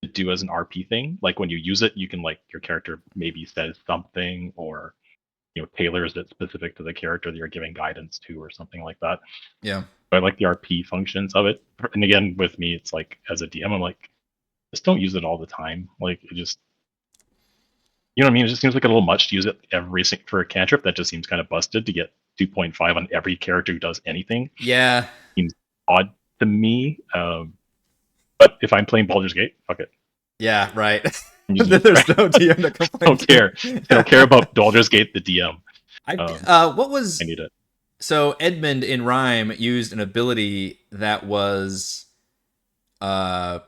to do as an RP thing. Like when you use it, you can like your character maybe says something or tailors it specific to the character that you're giving guidance to or something like that. Yeah. But I like the RP functions of it. And again, with me, it's like as a DM, I'm like, just don't use it all the time. Like it just, you know what I mean? It just seems like a little much to use it for a cantrip. That just seems kind of busted to get 2.5 on every character who does anything. Yeah. Seems odd to me. But if I'm playing Baldur's Gate, fuck it. Yeah, right. There's no DM to complain. I don't care about Baldur's Gate, the DM. What was... I need it. So Edmund in Rhyme used an ability that was not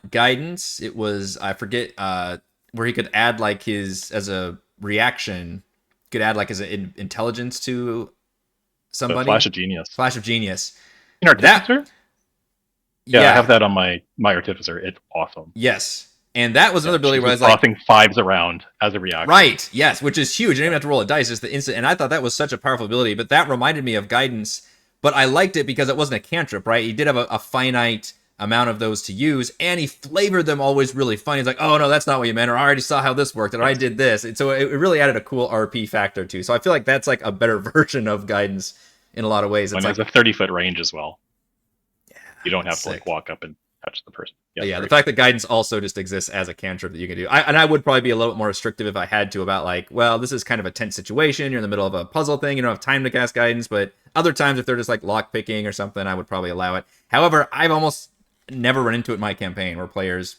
guidance. It was, I forget, where he could add like his, as a reaction, could add like his intelligence to The somebody. Flash of Genius. Flash of Genius. In Artificer? Yeah, Yeah. I have that on my Artificer. It's awesome. Yes. And that was another ability where I was tossing fives around as a reaction. Right, yes, which is huge. You don't even have to roll a dice, just the instant. And I thought that was such a powerful ability, but that reminded me of guidance. But I liked it because it wasn't a cantrip, right? He did have a finite amount of those to use, and he flavored them always really funny. He's like, oh, no, that's not what you meant, or I already saw how this worked, or I did this. And so it really added a cool RP factor, too. So I feel like that's like a better version of guidance in a lot of ways. It's like a 30-foot range as well. Yeah, you don't have to sick. like walk up and touch the person. Yeah, the fact that guidance also just exists as a cantrip that you can do. I would probably be a little bit more restrictive if I had to about like, well, this is kind of a tense situation. You're in the middle of a puzzle thing. You don't have time to cast guidance. But other times, if they're just like lock picking or something, I would probably allow it. However, I've almost never run into it in my campaign where players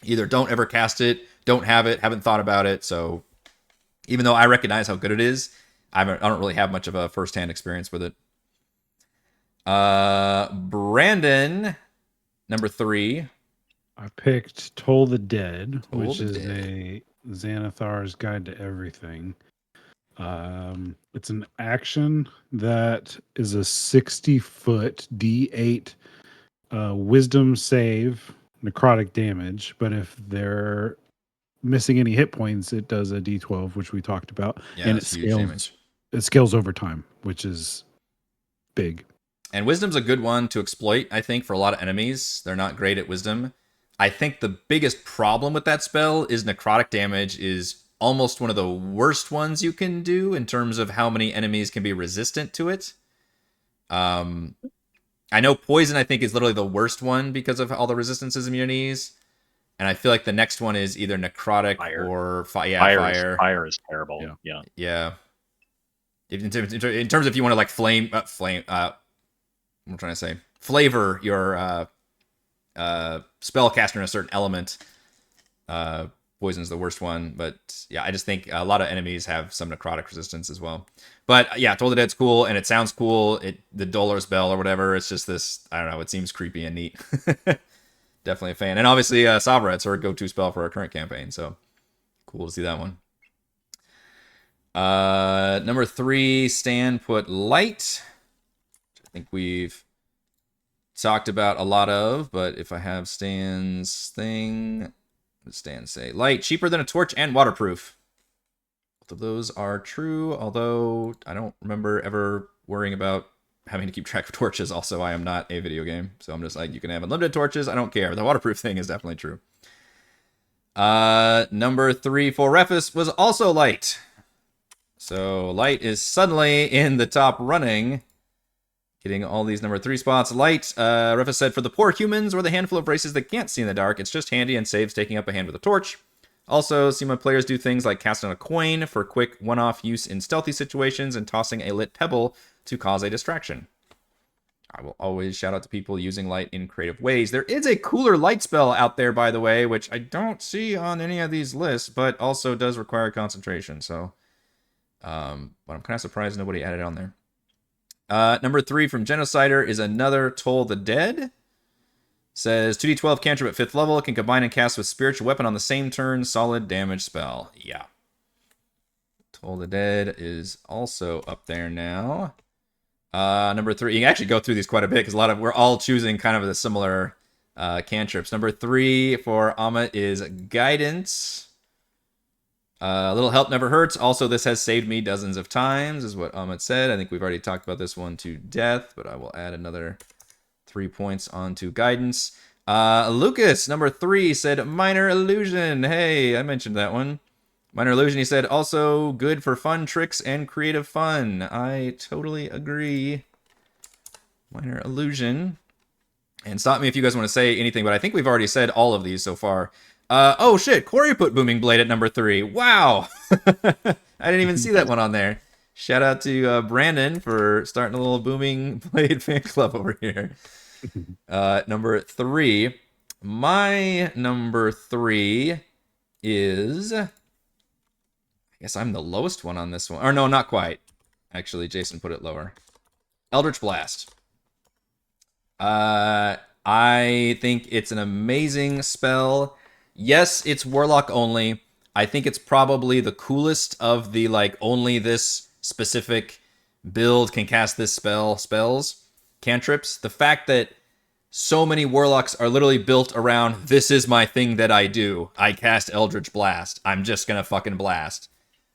either don't ever cast it, don't have it, haven't thought about it. So even though I recognize how good it is, I don't really have much of a firsthand experience with it. Brandon, number 3. I picked Toll the Dead, which is a Xanathar's Guide to Everything. It's an action that is a 60-foot D8 wisdom save, necrotic damage. But if they're missing any hit points, it does a D12, which we talked about. Yeah, and it scales over time, which is big. And Wisdom's a good one to exploit, I think, for a lot of enemies. They're not great at Wisdom. I think the biggest problem with that spell is necrotic damage is almost one of the worst ones you can do in terms of how many enemies can be resistant to it. I know Poison, I think, is literally the worst one because of all the resistances immunities. And I feel like the next one is either necrotic or fire. Fire is terrible. Yeah. In terms of if you want to like flame, what I'm trying to say, flavor your spellcaster in a certain element. Poison's the worst one, but yeah, I just think a lot of enemies have some necrotic resistance as well. But yeah, Toll the Dead's cool, and it sounds cool. The Dolor's Bell or whatever, it's just this, I don't know, it seems creepy and neat. Definitely a fan. And obviously, Savra, it's our go-to spell for our current campaign, so cool to see that one. Number 3, Stan put Light. I think we've talked about a lot of, but if I have Stan's thing, what does Stan say? Light, cheaper than a torch and waterproof. Both of those are true, although I don't remember ever worrying about having to keep track of torches. Also, I am not a video game, so I'm just like, you can have unlimited torches, I don't care. The waterproof thing is definitely true. Number 3 for Refus was also Light. So Light is suddenly in the top running, getting all these number 3 spots. Light, Refus said, for the poor humans or the handful of races that can't see in the dark, it's just handy and saves taking up a hand with a torch. Also, see my players do things like casting a coin for quick one-off use in stealthy situations and tossing a lit pebble to cause a distraction. I will always shout out to people using light in creative ways. There is a cooler light spell out there, by the way, which I don't see on any of these lists, but also does require concentration. So, but I'm kind of surprised nobody added it on there. Number 3 from Genocider is another Toll the Dead. Says 2d12 cantrip at 5th level, can combine and cast with spiritual weapon on the same turn, solid damage spell. Yeah. Toll the Dead is also up there now. Number 3, you can actually go through these quite a bit because we're all choosing kind of the similar cantrips. Number 3 for Amit is Guidance. A little help never hurts. Also, this has saved me dozens of times, is what Amit said. I think we've already talked about this one to death, but I will add another 3 points onto Guidance. Lucas, number 3, said Minor Illusion. Hey, I mentioned that one. Minor Illusion, he said, also good for fun tricks and creative fun. I totally agree. Minor Illusion. And stop me if you guys want to say anything, but I think we've already said all of these so far. Oh shit, Corey put Booming Blade at number 3. Wow. I didn't even see that one on there. Shout out to Brandon for starting a little Booming Blade fan club over here. Number 3. My number 3 is... I guess I'm the lowest one on this one. Or no, not quite. Actually, Jason put it lower. Eldritch Blast. I think it's an amazing spell. Yes, it's Warlock only. I think it's probably the coolest of the like only this specific build can cast this spells, cantrips. The fact that so many Warlocks are literally built around this is my thing that I do. I cast Eldritch Blast. I'm just gonna fucking blast.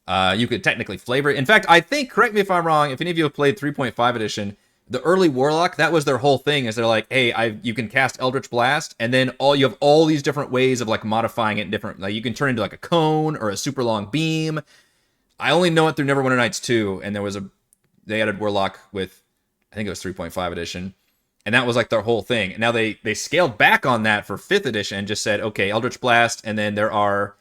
You could technically flavor it. In fact, I think, correct me if I'm wrong, if any of you have played 3.5 edition, the early Warlock, that was their whole thing, is they're like, hey, you can cast Eldritch Blast, and then you have all these different ways of like modifying it in different, like you can turn into like a cone or a super long beam. I only know it through Neverwinter Nights 2, and they added Warlock with, I think it was 3.5 edition, and that was like their whole thing. And now they scaled back on that for 5th edition and just said, okay, Eldritch Blast, and then there are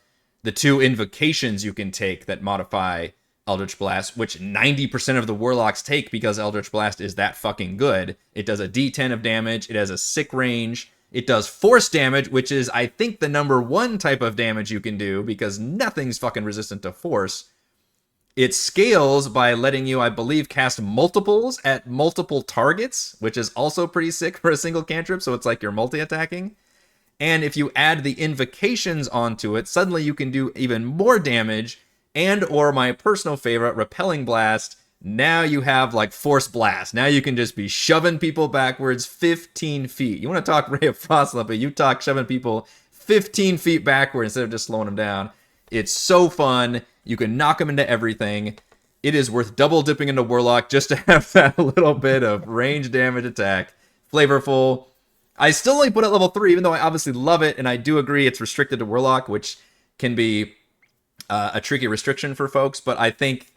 the 2 invocations you can take that modify Eldritch Blast, which 90% of the Warlocks take because Eldritch Blast is that fucking good. It does a D10 of damage. It has a sick range. It does force damage, which is, I think, the number 1 type of damage you can do because nothing's fucking resistant to force. It scales by letting you, I believe, cast multiples at multiple targets, which is also pretty sick for a single cantrip, so it's like you're multi-attacking. And if you add the invocations onto it, suddenly you can do even more damage, and or my personal favorite, Repelling Blast. Now you have like Force Blast. Now you can just be shoving people backwards 15 feet. You want to talk Ray of Frost, but you talk shoving people 15 feet backward instead of just slowing them down. It's so fun. You can knock them into everything. It is worth double dipping into Warlock just to have that little bit of range damage attack. Flavorful. I still only put it at level 3, even though I obviously love it, and I do agree it's restricted to Warlock, which can be a tricky restriction for folks, but I think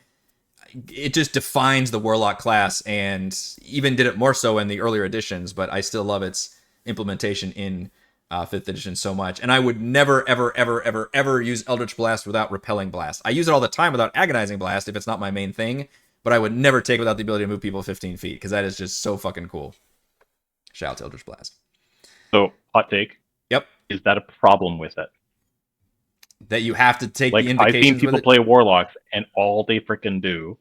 it just defines the Warlock class, and even did it more so in the earlier editions, but I still love its implementation in 5th edition so much. And I would never, ever, ever, ever, ever use Eldritch Blast without Repelling Blast. I use it all the time without Agonizing Blast if it's not my main thing, but I would never take it without the ability to move people 15 feet, because that is just so fucking cool. Shout out to Eldritch Blast. So, hot take. Yep. Is that a problem with it? That you have to take Like, the invocations I've seen people with it? play Warlocks, and all they freaking do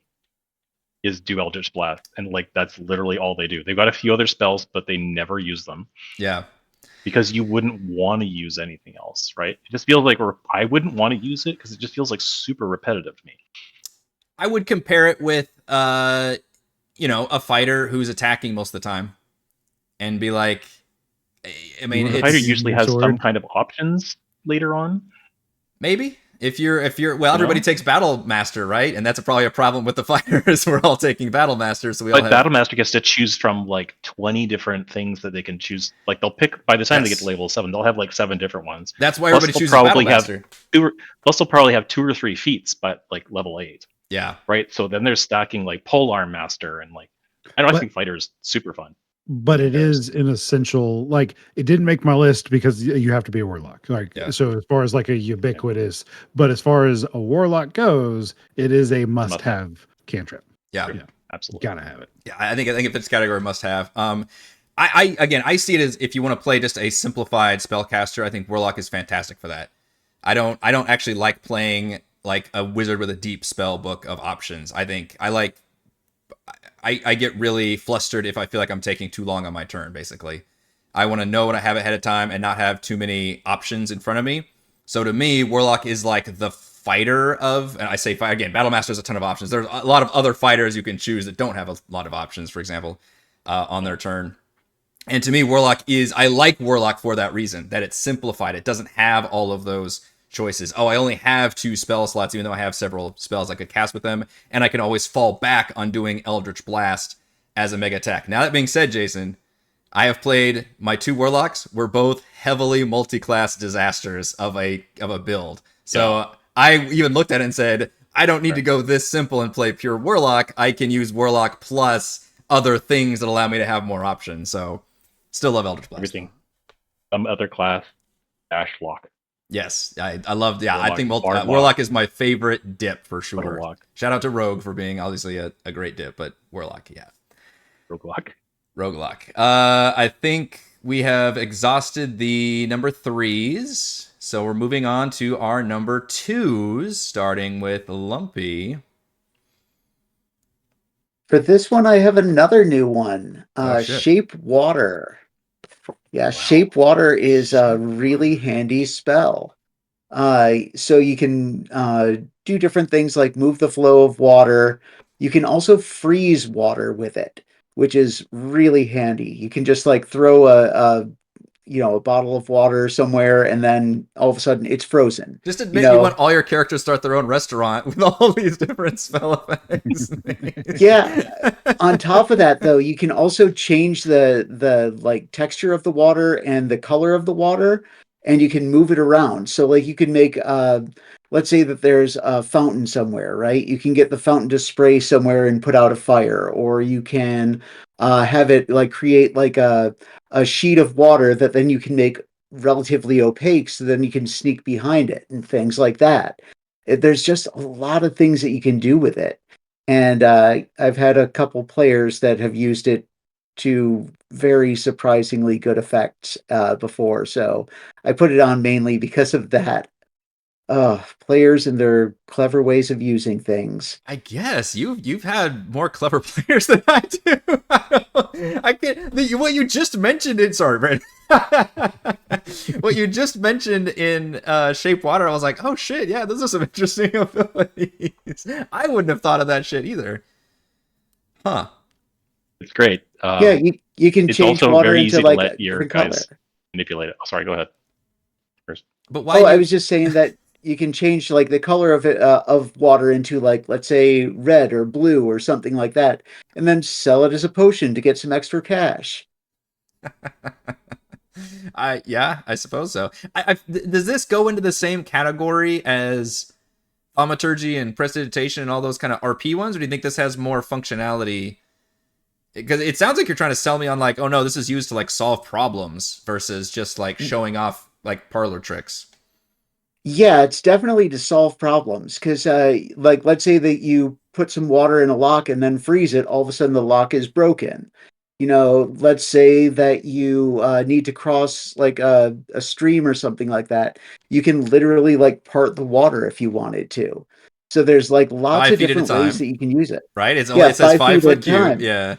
is do Eldritch Blast, and like that's literally all they do. They've got a few other spells, but they never use them. Yeah. Because you wouldn't want to use anything else, right? It just feels like I wouldn't want to use it because it just feels like super repetitive to me. I would compare it with, a fighter who's attacking most of the time, and be like, I mean, The it's fighter usually has sword. some kind of options later on. maybe if you're everybody takes Battle Master, right? And that's probably a problem with the fighters. We're all taking Battle Master, so we all But have Battle Master gets to choose from like 20 different things that they can choose. Like they'll pick by the time they get Yes. to level 7, they'll have like 7 different ones. That's why Plus, everybody they'll chooses Battle probably have Master. Plus, they'll probably have 2 or 3 feats, but like level 8, Yeah. right? So then they're stacking like Polearm Master and like I But- think fighters super fun. But it is an essential, like it didn't make my list because you have to be a warlock. Like, Yeah. so as far as like a ubiquitous, but as far as a warlock goes, it is a must-have cantrip. Yeah. Yeah. Absolutely. Gotta have it. Yeah, I think it fits category must have. I see it as if you want to play just a simplified spellcaster, I think Warlock is fantastic for that. I don't actually like playing like a wizard with a deep spell book of options. I get really flustered if I feel like I'm taking too long on my turn, basically. I want to know what I have ahead of time and not have too many options in front of me. So to me, Warlock is like the fighter of, and I say fight again, Battle Master has a ton of options. There's a lot of other fighters you can choose that don't have a lot of options, for example, on their turn. And to me, I like Warlock for that reason, that it's simplified. It doesn't have all of those choices. Oh, I only have 2 spell slots, even though I have several spells I could cast with them, and I can always fall back on doing Eldritch Blast as a mega attack. Now, that being said, Jason, I have played my 2 Warlocks. Were both heavily multi-class disasters of a build. So I even looked at it and said, I don't need to go this simple and play pure Warlock. I can use Warlock plus other things that allow me to have more options. So still love Eldritch Blast. Everything. Some other class, dash lock. Yes, I love. Yeah, Warlock, I think Warlock. Warlock is my favorite dip for sure. Warlock. Shout out to Rogue for being obviously a great dip, but Warlock, yeah. Roguelock. I think we have exhausted the number 3s, so we're moving on to our number 2s, starting with Lumpy. For this one, I have another new one. Oh shit! Shape Water. Yeah, Wow. Shape Water is a Shape really water. handy spell. So you can do different things like move the flow of water. You can also freeze water with it, which is really handy. You can just like throw a bottle of water somewhere, and then all of a sudden it's frozen. Just You admit you want know, all your characters to start their own restaurant with all these different spell effects. yeah. On top of that, though, you can also change the like texture of the water and the color of the water, and you can move it around. So like you can make let's say that there's a fountain somewhere, right? You can get the fountain to spray somewhere and put out a fire, or you can have it like create like a sheet of water that then you can make relatively opaque, so then you can sneak behind it and things like that. There's just a lot of things that you can do with it. And I've had a couple players that have used it to very surprisingly good effects before. So I put it on mainly because of that. Players and their clever ways of using things. I guess you've had more clever players than I do. I can't. What you just mentioned in sorry, Brandon. What you just mentioned in Shape Water, I was like, oh shit, yeah, those are some interesting abilities. I wouldn't have thought of that shit either. Huh. It's great. Yeah, you can It's change also water very into easy to like a let your different color. guys manipulate it. Oh, sorry, go ahead first. But why Oh, I you? was just saying that you can change like the color of it of water into like let's say red or blue or something like that, and then sell it as a potion to get some extra cash. I suppose so. Does this go into the same category as thaumaturgy and prestidigitation and all those kind of RP ones, or do you think this has more functionality? Because it sounds like you're trying to sell me on like, oh no, this is used to like solve problems versus just like showing off like parlor tricks. Yeah, it's definitely to solve problems because, like, let's say that you put some water in a lock and then freeze it, all of a sudden the lock is broken. Let's say that you need to cross like a stream or something like that. You can literally like part the water if you wanted to. So there's like lots 5 of feet at a different ways time, that you can use it. right? It's only Yeah, it says five five feet at a foot cube. time. Yeah.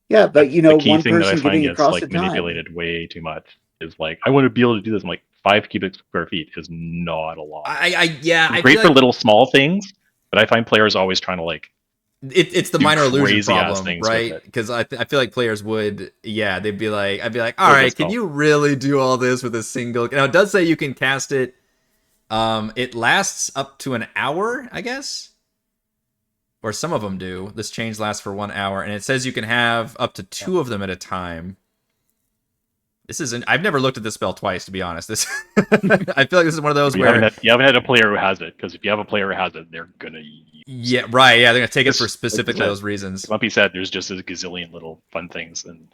Yeah, but That's the key one thing that I person find getting gets across like the time. manipulated way too much. Is like I want to be able to do this. I'm like 5 cubic square feet is not a lot. Yeah, It's I feel great for like little small things, but I find players always trying to like it's the do minor illusion crazy ass problem, things with right? it. Because I feel like players would, yeah, they'd be like, I'd be like, all Still right, gets can called. you really do all this with a single? Now it does say you can cast it. It lasts up to an hour, I guess, or some of them do. This change lasts for 1 hour, and it says you can have up to two of them at a time. This isn't. I've never looked at this spell twice, to be honest. This, I feel like this is one of those You where, haven't had a player who has it because if you have a player who has it, they're gonna use yeah, it. right, yeah, they're gonna take it for Like I specifically said, those reasons. like Lumpy said, there's just a gazillion little fun things and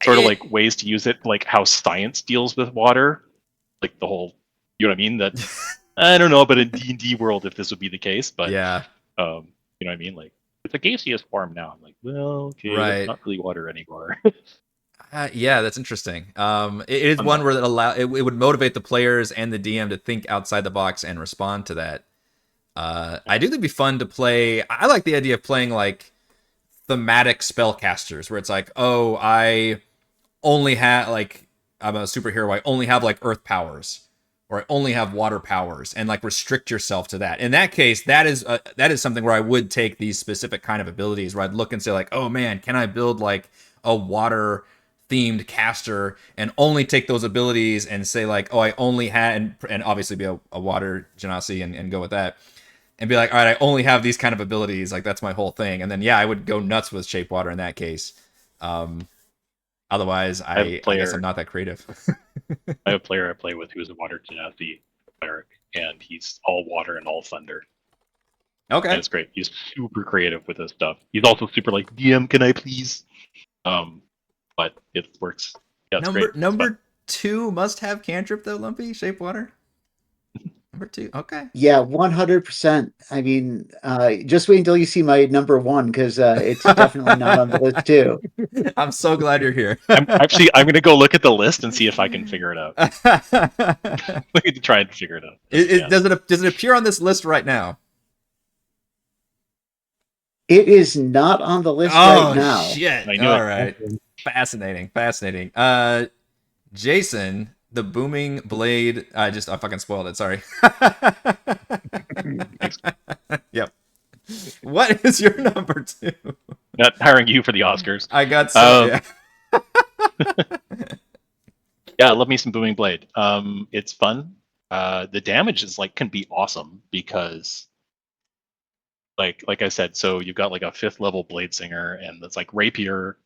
sort of It, like ways to use it, like how science deals with water, like the whole, you know what I mean? That I don't know about a D&D world if this would be the case, but yeah, you know what I mean? Like it's a gaseous form now. I'm like, well, okay, that's right. not really water anymore. Yeah, that's interesting. It is Fun one though. where it would motivate the players and the DM to think outside the box and respond to that. I do think it'd be fun to play. I like the idea of playing like thematic spellcasters, where it's like, oh, I only have like I'm a superhero. I only have like earth powers, or I only have water powers, and like restrict yourself to that. In that case, that is something where I would take these specific kind of abilities, where I'd look and say like, oh man, can I build like a water themed caster and only take those abilities and say like, oh, I only had and obviously be a water genasi and go with that and be like, all right, I only have these kind of abilities. Like that's my whole thing. And then yeah, I would go nuts with Shape Water in that case. Otherwise, I have a I guess I'm player. not that creative. I have a player I play with who is a water genasi cleric, and he's all water and all thunder. And Okay. it's great. He's super creative with his stuff. He's also super like DM, can I please? But it works. Yeah, it's great. It's fun. Number 2 must-have cantrip though, Lumpy Shape Water. Number 2. Okay. Yeah, 100%. I mean, just wait until you see my number one because it's definitely not on the list too. I'm so glad you're here. I'm gonna go look at the list and see if I can figure it out. We need to try and figure it out. Yeah. Does it appear on this list right now? It is not on the list right now. Shit! I knew All it. right, fascinating. Jason, the booming blade. I fucking spoiled it. Sorry. Thanks. Yep. What is your number 2? Not hiring you for the Oscars. I got so yeah. Yeah, I love me some Booming Blade. It's fun. The damage is can be awesome because like I said, so you've got like a 5th level Blade Singer, and it's like rapier.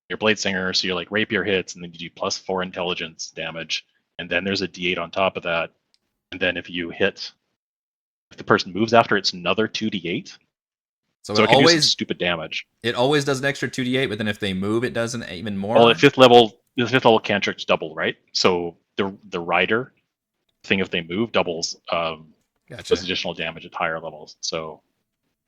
Your Blade Singer, so you're like rapier hits, and then you do +4 intelligence damage, and then there's a D8 on top of that, and then if the person moves after, it's another 2d8. So So it it can do some always stupid damage. does an extra 2d8, but then if they move, it does an even more. Well, the 5th level cantrips double, right? So the rider thing, if they move, doubles Gotcha. does additional damage at higher levels. So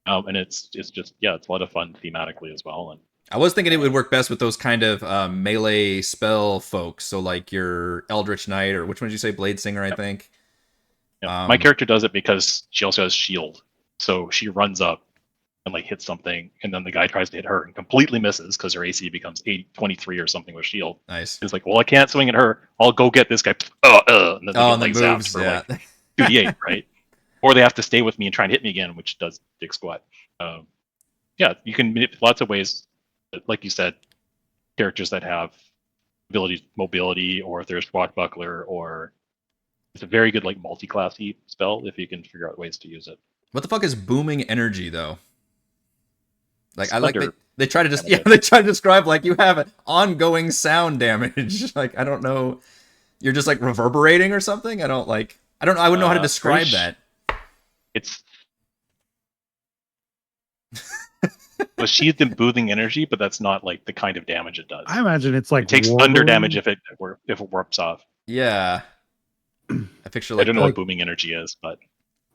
and it's just it's a lot of fun thematically as well. And I was thinking it would work best with those kind of melee spell folks. So like your Eldritch Knight, or which one did you say, Blade Singer? I think. yeah, my character does it because she also has shield, so she runs up and hits something, and then the guy tries to hit her and completely misses because her AC becomes 23 or something with shield. Nice. It's like, well, I can't swing at her. I'll go get this guy. And then they get and zapped for 2d8, right? Or they have to stay with me and try and hit me again, which does dick squat. Yeah, you can manipulate lots of ways. Like you said, characters that have abilities, mobility, or if there's swashbuckler, or it's a very good multi-classy spell if you can figure out ways to use it. What the fuck is booming energy though? It's I like thunder. they try to they try to describe you have an ongoing sound damage. I don't know, you're just reverberating or something. I don't know. I wouldn't know how to describe that. It's sheathed in booming energy, but that's not the kind of damage it does. I imagine it's It takes thunder damage if it warps off. Yeah. I picture I don't know what booming energy is, but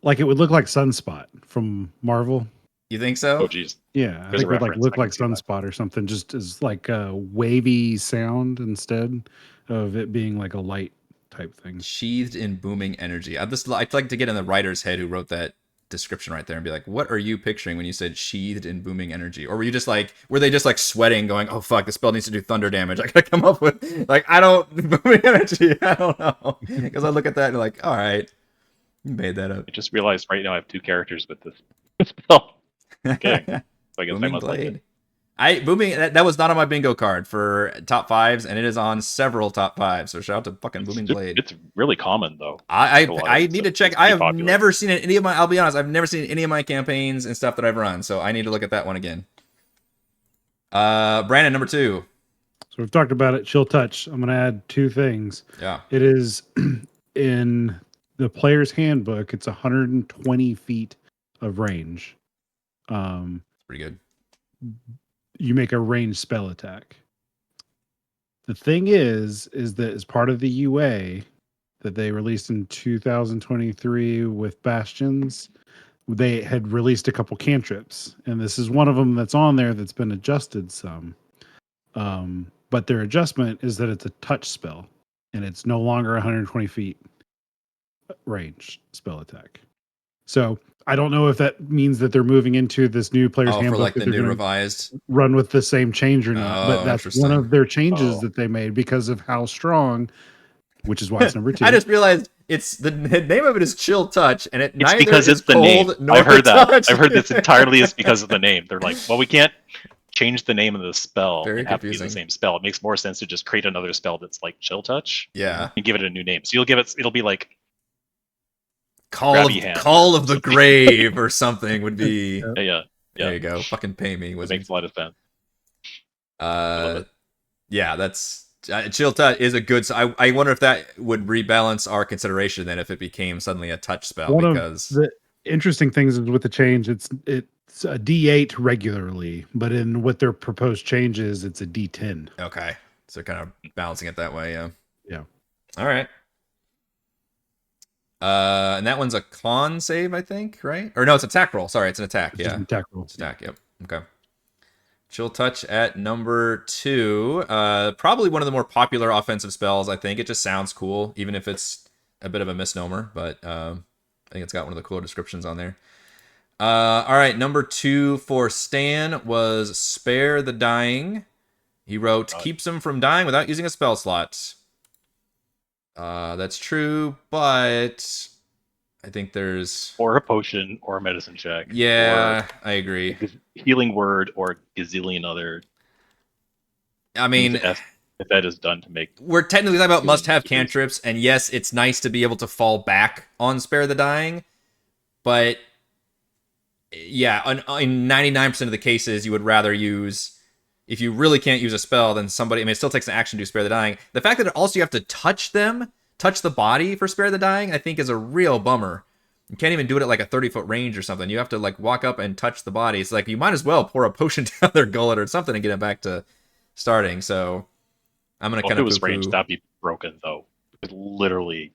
it would look like Sunspot from Marvel. You think so? Oh geez. Yeah, I There's think a it would reference. look I like can see that. Sunspot or something, just as a wavy sound instead of it being a light type thing. Sheathed in booming energy. I'd like to get in the writer's head who wrote that description right there and be like, what are you picturing when you said sheathed in booming energy? Or were you just were they just sweating, going, oh fuck, the spell needs to do thunder damage? I gotta come up with booming energy. I don't know, because I look at that and all right, you made that up. I just realized right now I have 2 characters with this spell. Okay, so I guess I must like it. Booming that was not on my bingo card for top 5s, and it is on several top 5s. So shout out to fucking Booming Blade. It's really common though. I need to check. I have popular. never seen it in any of my. I'll be honest, I've never seen any of my campaigns and stuff that I've run. So I need to look at that one again. Brandon, number 2. So we've talked about it. Chill Touch. I'm gonna add 2 things. Yeah. It is in the player's handbook. It's 120 feet of range. Pretty good. You make a ranged spell attack. The thing is that as part of the UA that they released in 2023 with Bastions, they had released a couple cantrips, and this is one of them that's on there that's been adjusted some. But their adjustment is that it's a touch spell, and it's no longer 120 feet range spell attack. So I don't know if that means that they're moving into this new player's handbook for the new revised run with the same change or not. But that's one of their changes that they made because of how strong, which is why it's number 2. I just realized it's the name of it is Chill Touch, and it's neither because is it's the cold name. nor I've heard touch. that. I've heard this entirely is because of the name. They're like, well, we can't change the name of the spell. Very and have to be confusing. the same spell. It makes more sense to just create another spell that's like Chill Touch. Yeah. And give it a new name. So it'll be like Call of the Grave or something would be. Yeah. There you go. Fucking pay me. It makes a lot of sense. Yeah, that's Chill Touch is a good. I wonder if that would rebalance our consideration then if it became suddenly a touch spell. Because the interesting things is with the change, it's a D8 regularly, but in what their proposed changes, it's a D10. Okay, so kind of balancing it that way. Yeah. All right. And that one's a con save, I think, right? Or no, it's attack roll. Sorry, it's an attack. It's just an attack roll. It's attack. Yep. Okay. Chill Touch at number 2. Probably one of the more popular offensive spells, I think. It just sounds cool, even if it's a bit of a misnomer. But I think it's got one of the cooler descriptions on there. All right, number 2 for Stan was Spare the Dying. He wrote, keeps them from dying without using a spell slot. That's true, but I think there's... Or a potion, or a medicine check. Yeah, I agree. Healing word, or a gazillion other... I mean... If that is done to make... We're technically talking about must-have cantrips, and yes, it's nice to be able to fall back on Spare the Dying, but... Yeah, in 99% of the cases, you would rather use... If you really can't use a spell, then somebody... I mean, it still takes an action to Spare the Dying. The fact that also you have to touch them, touch the body for Spare the Dying, I think is a real bummer. You can't even do it at like a 30-foot range or something. You have to like walk up and touch the body. It's like you might as well pour a potion down their gullet or something and get it back to starting. So I'm going to kind of... If it was ranged, that'd be broken, though. It literally...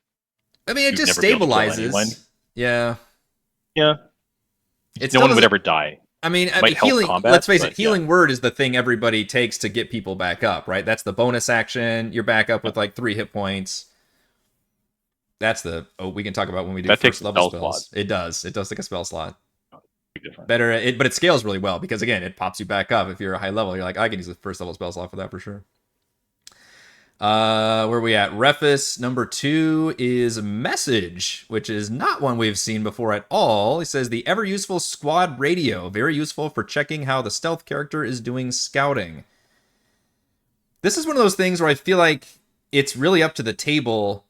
I mean, it just stabilizes. Yeah. Yeah. No one would ever die. I mean, healing. Combat, let's face it, healing word is the thing everybody takes to get people back up, right? That's the bonus action. You're back up with like 3 hit points. That's the... Oh, we can talk about when we do first level spells. It does. It does take a spell slot. Better, but it scales really well because again, it pops you back up. If you're a high level, you're like, I can use the first level spell slot for that for sure. Where are we at? Refus number 2 is Message, which is not one we've seen before at all. He says, the ever useful squad radio, very useful for checking how the stealth character is doing scouting. This is one of those things where I feel like it's really up to the table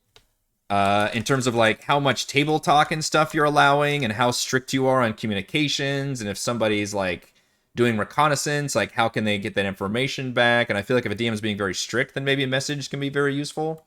in terms of like how much table talk and stuff you're allowing and how strict you are on communications, and if somebody's like doing reconnaissance, like how can they get that information back? And I feel like if a DM is being very strict, then maybe a message can be very useful.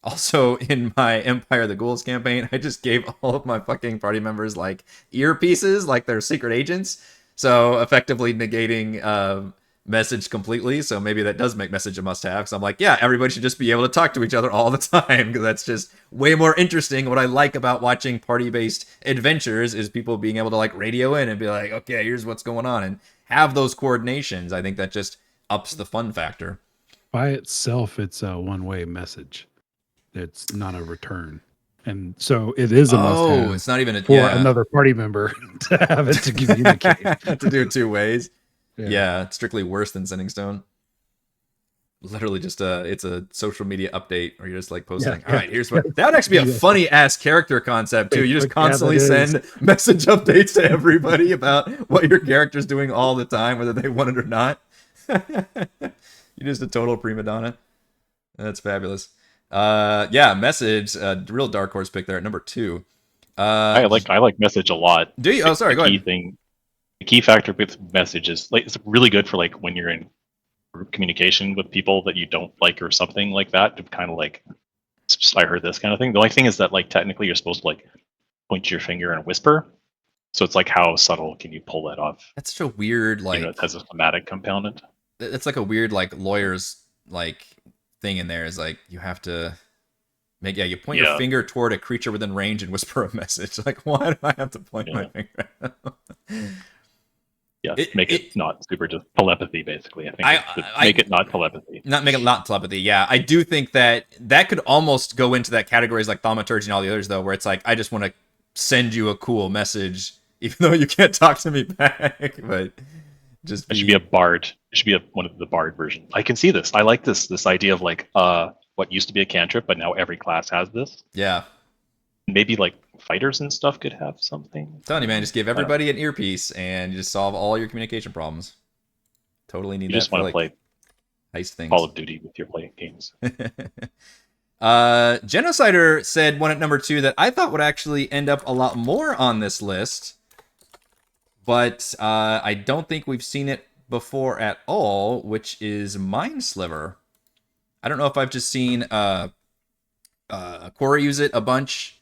Also, in my Empire of the Ghouls campaign, I just gave all of my fucking party members like earpieces, like they're secret agents. So effectively negating message completely. So maybe that does make message a must-have. So I'm like, yeah, everybody should just be able to talk to each other all the time, because that's just way more interesting. What I like about watching party-based adventures is people being able to like radio in and be like, okay, here's what's going on, and have those coordinations. I think that just ups the fun factor. By itself, it's a one-way message. It's not a return. And so it is a must-have. Oh, it's not even for another party member to have it to communicate. To do it 2 ways. Yeah, it's strictly worse than Sending Stone. Literally just it's a social media update where you're just like posting, all right, here's what... That would actually be a funny ass character concept too. You just constantly send message updates to everybody about what your character's doing all the time, whether they want it or not. You're just a total prima donna. That's fabulous. Message, real dark horse pick there at number 2. I like message a lot. Do you? Oh, sorry, go ahead. The key factor with message is like, it's really good for like when you're in group communication with people that you don't like or something like that, to kind of like, I heard this kind of thing. The only thing is that like technically you're supposed to like point your finger and whisper. So it's like, how subtle can you pull that off? That's such a weird, like... it has a thematic component. It's like a weird, like, lawyer's, like, thing in there. Is like, you have to make... Yeah, you point your finger toward a creature within range and whisper a message. Like, why do I have to point my finger? Make it not super just telepathy, basically. I think make it not telepathy. Not make it not telepathy, yeah. I do think that could almost go into that categories like thaumaturgy and all the others, though, where it's like, I just want to send you a cool message, even though you can't talk to me back. But just it should be a bard. It should be one of the bard version. I can see this. I like this idea of like what used to be a cantrip, but now every class has this. Yeah. Maybe like fighters and stuff could have something. I'm telling you, man, just give everybody an earpiece and you just solve all your communication problems. Totally need that. You just want to play heist things. Call of Duty with your playing games. Genocider said one at number 2 that I thought would actually end up a lot more on this list, but I don't think we've seen it before at all, which is Mindsliver. I don't know if I've just seen Corey use it a bunch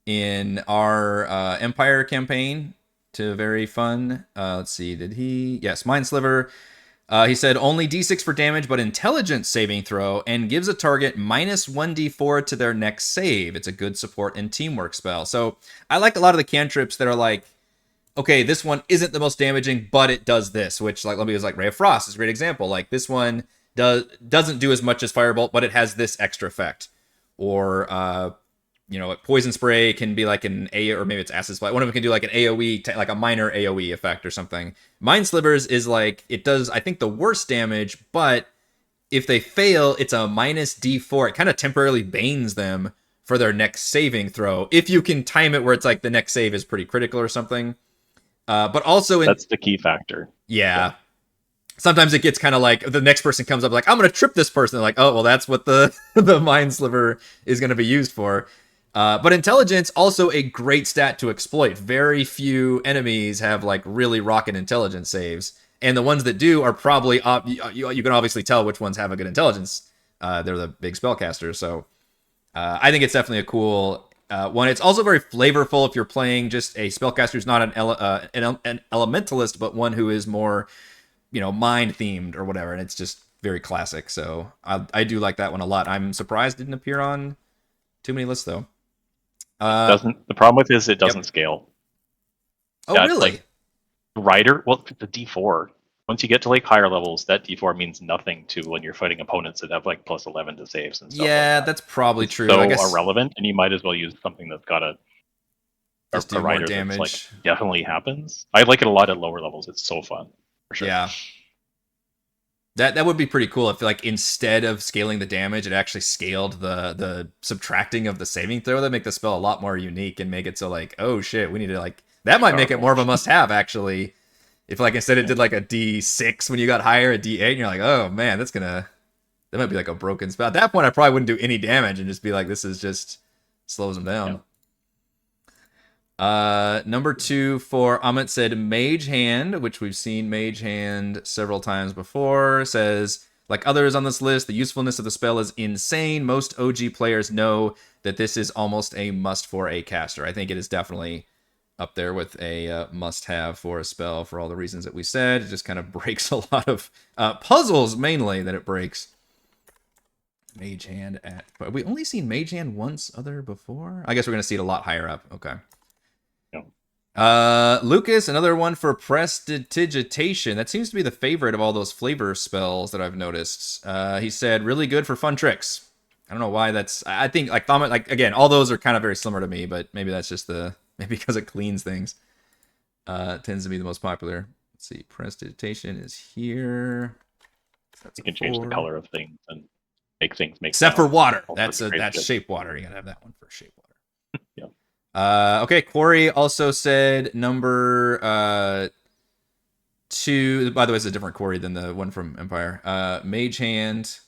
in our Empire campaign to very fun. Let's see, did he? Yes, Mindsliver. He said only d6 for damage, but intelligence saving throw, and gives a target minus 1d4 to their next save. It's a good support and teamwork spell. So I like a lot of the cantrips that are like, okay, this one isn't the most damaging, but it does this, which like Lumpy was like Ray of Frost is a great example. Like this one doesn't do as much as Firebolt, but it has this extra effect. Or poison spray can be like an A, or maybe it's acid spray. One of them can do like an AoE, like a minor AoE effect or something. Mind slivers is like, it does, I think, the worst damage, but if they fail, it's a minus D4. It kind of temporarily banes them for their next saving throw, if you can time it where it's like the next save is pretty critical or something. But also that's the key factor. Yeah. Sometimes it gets kind of like the next person comes up like, I'm going to trip this person. They're like, oh, well, that's what the mind sliver is going to be used for. But intelligence, also a great stat to exploit. Very few enemies have like really rocket intelligence saves. And the ones that do are probably, you can obviously tell which ones have a good intelligence. They're the big spellcasters. So I think it's definitely a cool one. It's also very flavorful if you're playing just a spellcaster who's not an elementalist, but one who is more, mind themed or whatever. And it's just very classic. So I do like that one a lot. I'm surprised it didn't appear on too many lists though. The problem with it is it doesn't scale. Oh, really? Rider, well, the D4. Once you get to like higher levels, that D4 means nothing to when you're fighting opponents that have like plus 11 to saves and stuff. Yeah, like that. That's probably true. So I guess irrelevant, and you might as well use something that's got a do rider more damage. that's like definitely happens. I like it a lot at lower levels. It's so fun, for sure. Yeah. That would be pretty cool if like instead of scaling the damage, it actually scaled the subtracting of the saving throw. That make the spell a lot more unique and make it so like, oh shit, we need to like, that might make it more of a must-have actually. If like instead it did like a D6 when you got higher, a D8, and you're like, oh man, that might be like a broken spell. At that point, I probably wouldn't do any damage and just be like, this is just slows them down. Number 2 for Amit said Mage Hand, which we've seen Mage Hand several times before. Says, like others on this list, the usefulness of the spell is insane. Most OG players know that this is almost a must for a caster. I think it is definitely up there with a must-have for a spell for all the reasons that we said. It just kind of breaks a lot of puzzles, mainly, that it breaks. Mage Hand have we only seen Mage Hand once other before? I guess we're going to see it a lot higher up. Okay. Lucas, another one for Prestidigitation. That seems to be the favorite of all those flavor spells that I've noticed. He said, really good for fun tricks. I don't know why that's... I think, like, again, all those are kind of very similar to me, but maybe that's just maybe because it cleans things. Tends to be the most popular. Let's see, Prestidigitation is here. You can change the color of things and make things make except for water. That's shit. shape water. You gotta have that one for shape water. Yeah. Okay, Corey also said number 2. By the way, it's a different Corey than the one from Empire. Mage Hand,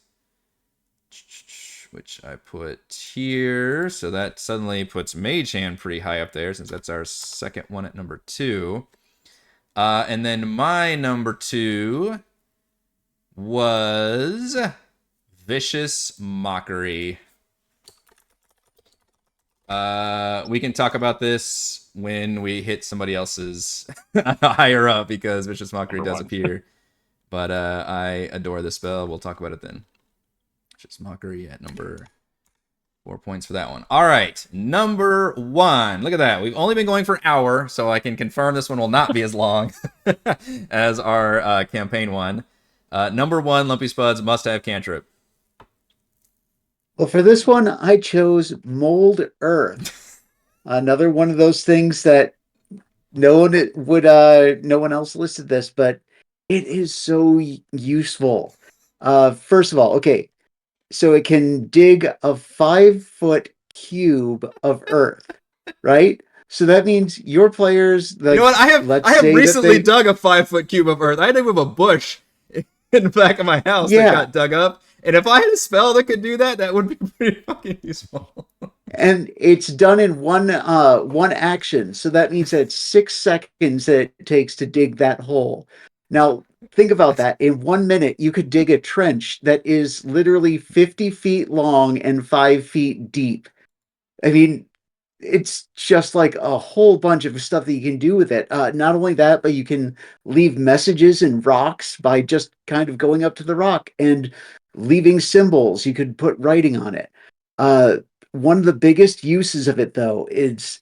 which I put here. So that suddenly puts Mage Hand pretty high up there, since that's our second one at number 2. And then my number 2 was Vicious Mockery. We can talk about this when we hit somebody else's higher up, because Vicious Mockery does appear. But I adore this spell. We'll talk about it then. Vicious Mockery at number 4 points for that one. All right, number 1. Look at that. We've only been going for an hour, so I can confirm this one will not be as long as our campaign one. Number 1, Lumpy Spuds, must-have cantrip. Well, for this one, I chose Mold Earth. Another one of those things that no one else listed this, but it is so useful. First of all, okay, so it can dig a 5-foot cube of earth, right? So that means your players. Like, you know what? I have recently dug a 5-foot cube of earth. I had to move a bush in the back of my house that got dug up. And if I had a spell that could do that, that would be pretty fucking useful. And it's done in one action. So that means that it's 6 seconds that it takes to dig that hole. Now, think about that. In 1 minute, you could dig a trench that is literally 50 feet long and 5 feet deep. I mean, it's just like a whole bunch of stuff that you can do with it. Not only that, but you can leave messages in rocks by just kind of going up to the rock and leaving symbols. You could put writing on it. One of the biggest uses of it, though, is,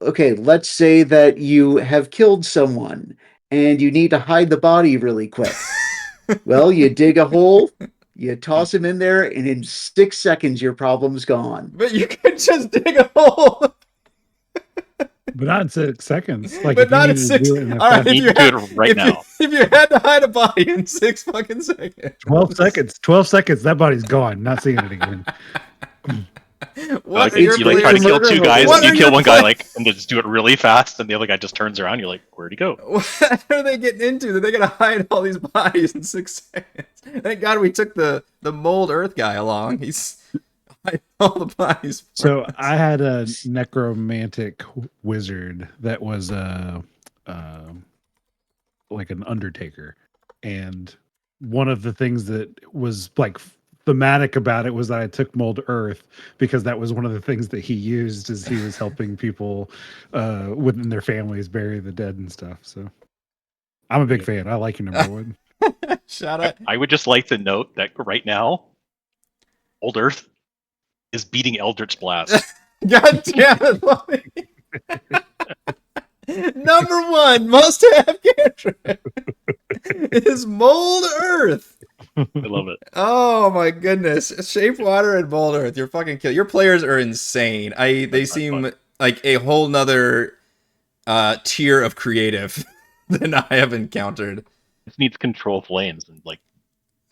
okay, let's say that you have killed someone and you need to hide the body really quick. Well, you dig a hole, You toss him in there, and in 6 seconds, your problem's gone. But you can just dig a hole. But not in 6 seconds. Like But if you not in needed to 6. do it in a All right, You need to do it right now. if you had to hide a body in 6 fucking seconds. 12 seconds. 12 seconds. That body's gone. Not seeing it again. What Like, are your you like try to players? kill two guys, What and you are kill your one guy play- and then just do it really fast, and the other guy just turns around. You're like, where'd he go? What are they getting into? That they gotta hide all these bodies in 6 seconds? Thank God we took the mold Earth guy along. He's hiding all the bodies. So I had a necromantic wizard that was like an undertaker, and one of the things that was like thematic about it was that I took mold Earth because that was one of the things that he used as he was helping people within their families bury the dead and stuff. So I'm a big fan. I like your number one. Shout out. I would just like to note that right now, Old Earth is beating Eldritch Blast. God damn it, Lumpy. Number 1 must-have cantrip is mold Earth. I love it. Oh my goodness. Shape water and mold Earth. You're fucking kill. Your players are insane. They That's seem fun. like a whole nother tier of creative than I have encountered. This needs control flames and like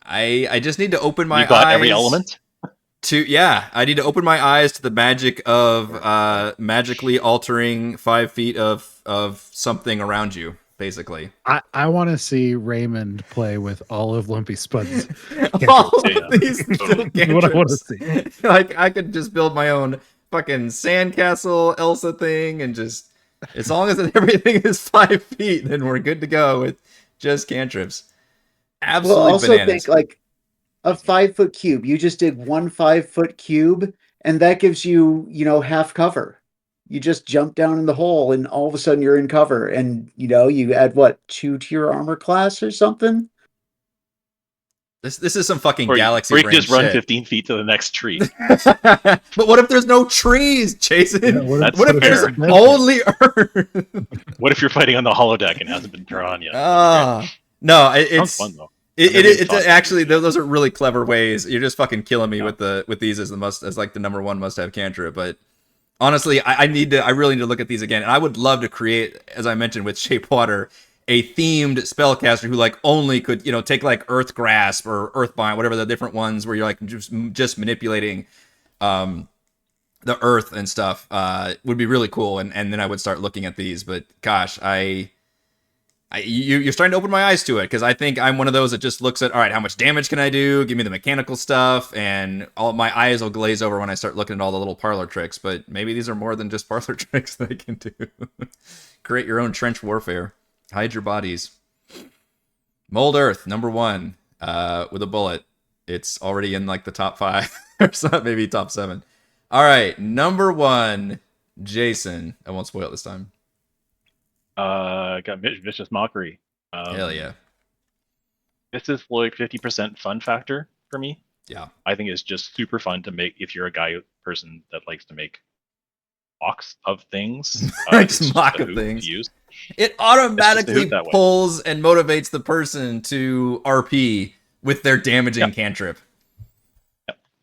I just need to open my you got eyes every element. I need to open my eyes to the magic of magically altering 5 feet of something around you, basically. I want to see Raymond play with all of Lumpy Spuds. All Yeah. of these little What I want to cantrips. see. Like I could just build my own fucking sandcastle Elsa thing and just as long as everything is 5 feet, then we're good to go with just cantrips. Absolutely Well, also bananas. think like a 5-foot cube. You just did one 5-foot cube, and that gives you, half cover. You just jump down in the hole, and all of a sudden you're in cover. And you add what, 2 to your armor class or something? This is some fucking Or galaxy you brain just run shit. 15 feet to the next tree. But what if there's no trees, Jason? Yeah, what if- what if that's there's fair. only Earth? What if you're fighting on the holodeck and hasn't been drawn yet? No, Sounds it's fun though. it's Awesome. actually those are really clever ways. You're just fucking killing me Yeah. with these as like the number 1 must-have cantrip. But honestly, I really need to look at these again. And I would love to create, as I mentioned with Shape Water, a themed spellcaster who like only could take like Earth Grasp or Earthbind, whatever the different ones where you're like just manipulating the earth and stuff would be really cool. And then I would start looking at these. But gosh, you're starting to open my eyes to it, because I think I'm one of those that just looks at, all right, how much damage can I do? Give me the mechanical stuff, and all my eyes will glaze over when I start looking at all the little parlor tricks. But maybe these are more than just parlor tricks that I can do. Create your own trench warfare. Hide your bodies. Mold Earth, number 1, with a bullet. It's already in like the top 5, or so, maybe top 7. All right, number 1, Jason. I won't spoil it this time. Got Vicious Mockery. Hell yeah. This is like 50% fun factor for me. Yeah. I think it's just super fun to make if you're a person that likes to make mocks of things. Makes it's mock just a of hoot things. to use. It automatically that way. pulls and motivates the person to RP with their damaging cantrip.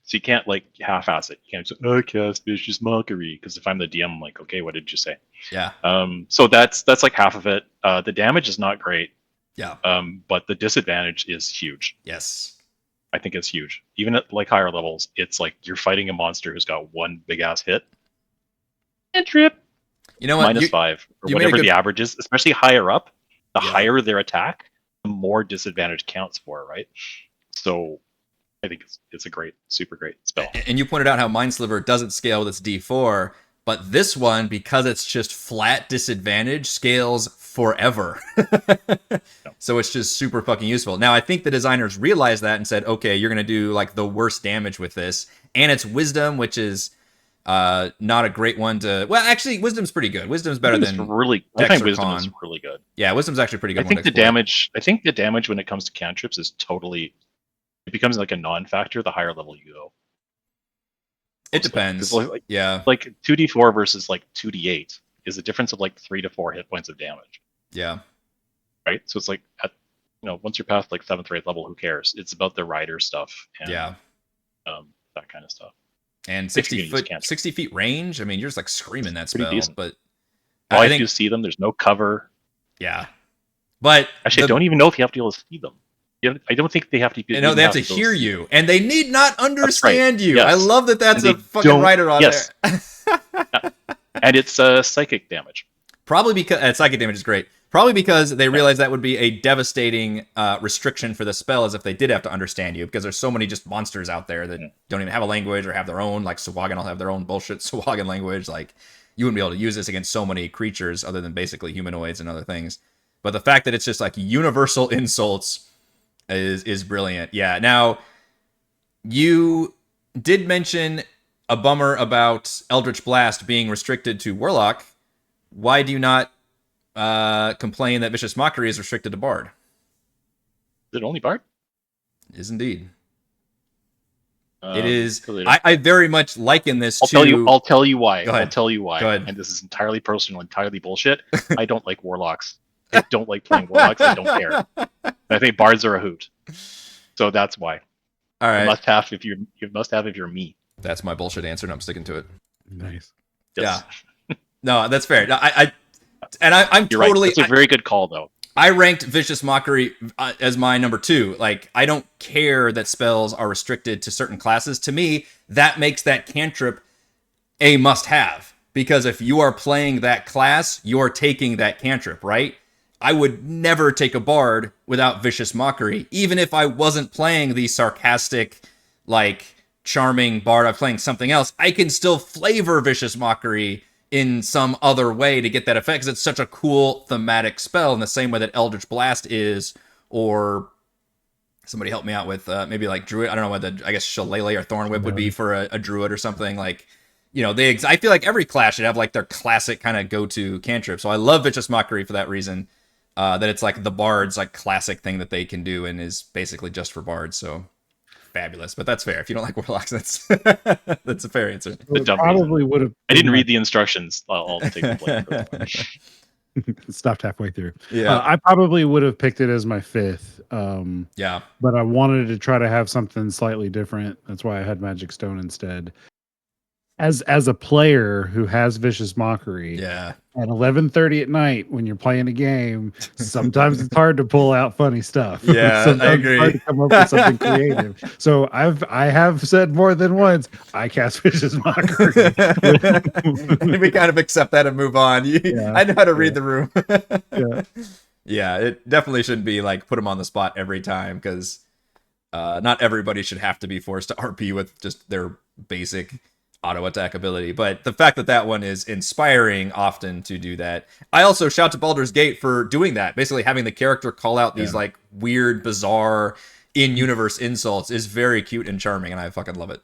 So you can't like half-ass it. You can't say, "Oh, cast Vicious Mockery," because if I'm the DM, I'm like, okay, what did you say? Yeah. So that's like half of it. The damage is not great. Yeah. But the disadvantage is huge. Yes. I think it's huge. Even at like higher levels, it's like you're fighting a monster who's got one big ass hit. Cantrip. You know what? -5 or you made a whatever good- the average is, especially higher up. The Yeah. higher their attack, the more disadvantage counts for, right? So I think it's a great, super great spell. And you pointed out how Mind Sliver doesn't scale with its D4, but this one, because it's just flat disadvantage, scales forever. So it's just super fucking useful. Now, I think the designers realized that and said, okay, you're going to do like the worst damage with this. And it's Wisdom, which is not a great one to... Well, actually, Wisdom's pretty good. Wisdom's better than... I Dex think or Wisdom Con. is really good. Yeah, Wisdom's actually pretty good. I one think to the exploit. damage. I think the damage when it comes to cantrips is totally. It becomes like a non-factor the higher level you go. It depends. Like Yeah. 2d4 versus like 2d8 is a difference of like 3 to 4 hit points of damage, Yeah. right? So it's like once you're past like 7th or 8th level, who cares? It's about the rider stuff and that kind of stuff. And If you're 60 gonna use foot, cantrips. 60 feet range. I mean, you're just like screaming that Pretty spell. decent. But Well, I I think do see them. There's no cover. yeah. But Actually, I don't even know if you have to be able to see them. I don't think they have to. they have to hear you, and they need not understand you. Yes. I love that. That's And a fucking writer on yes. there. And it's psychic damage. Probably because psychic damage is great. Probably because they realized that would be a devastating restriction for the spell, as if they did have to understand you, because there's so many just monsters out there that don't even have a language or have their own. Like Sahuagin will have their own bullshit Sahuagin language. Like you wouldn't be able to use this against so many creatures other than basically humanoids and other things. But the fact that it's just like universal insults is brilliant. Yeah. Now, you did mention a bummer about Eldritch Blast being restricted to Warlock. Why do you not complain that Vicious Mockery is restricted to Bard? Is it only Bard? Is indeed. It is. Really I very much liken this I'll tell you why. Go ahead. I'll tell you why. Go ahead. And this is entirely personal, entirely bullshit. I don't like Warlocks. I don't like playing Warlocks. I don't care. I think Bards are a hoot. So that's why. All right. You must have if you're me. That's my bullshit answer, and I'm sticking to it. Nice. Yes. Yeah. No, that's fair. No, I'm You're totally. right. That's a very good call, though. I ranked Vicious Mockery as my number 2. Like, I don't care that spells are restricted to certain classes. To me, that makes that cantrip a must-have. Because if you are playing that class, you're taking that cantrip, right? I would never take a Bard without Vicious Mockery. Even if I wasn't playing the sarcastic, like, charming Bard, I'm playing something else, I can still flavor Vicious Mockery in some other way to get that effect, because it's such a cool thematic spell in the same way that Eldritch Blast is, or somebody help me out with maybe like Druid. I don't know what I guess Shillelagh or Thorn Whip would be for a Druid or something. Like, I feel like every class should have like their classic kind of go-to cantrip. So I love Vicious Mockery for that reason, that it's like the Bard's like classic thing that they can do and is basically just for Bards. So fabulous, but that's fair. If you don't like Warlocks, that's a fair answer. Probably would have. I didn't read the instructions. I'll take the blame for that. Stopped halfway through. Yeah, I probably would have picked it as my 5th. Yeah, but I wanted to try to have something slightly different. That's why I had Magic Stone instead. As a player who has Vicious Mockery, yeah, at 11:30 at night when you're playing a game, sometimes it's hard to pull out funny stuff. Yeah, sometimes I agree. It's hard to come up with something creative. So I have said more than once, I cast Vicious Mockery. We kind of accept that and move on. I know how to read the room. Yeah, it definitely shouldn't be like put them on the spot every time, because not everybody should have to be forced to RP with just their basic auto attack ability. But the fact that one is inspiring often to do that. I also shout to Baldur's Gate for doing that. Basically having the character call out these like weird, bizarre, in-universe insults is very cute and charming, and I fucking love it.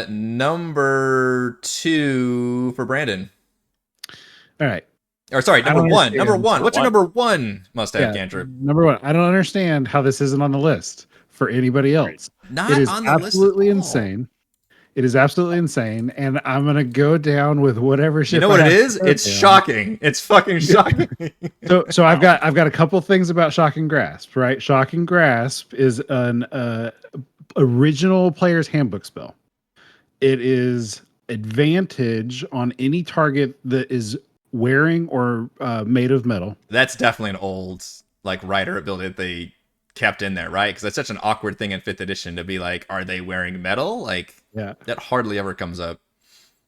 Number 2 for Brandon. All right. Or sorry, number 1. Number 1. What's your number 1 must-have cantrip? Number 1. I don't understand how this isn't on the list for anybody else. Not it is on the absolutely list at all. insane. It is absolutely insane, and I'm gonna go down with whatever shit. You know what it is? It's shocking. It's fucking shocking. So I've got a couple things about Shocking Grasp. Right, Shocking Grasp is an original player's handbook spell. It is advantage on any target that is wearing or made of metal. That's definitely an old like writer ability that they kept in there, right? Because that's such an awkward thing in 5th edition to be like, are they wearing metal? Like, that hardly ever comes up.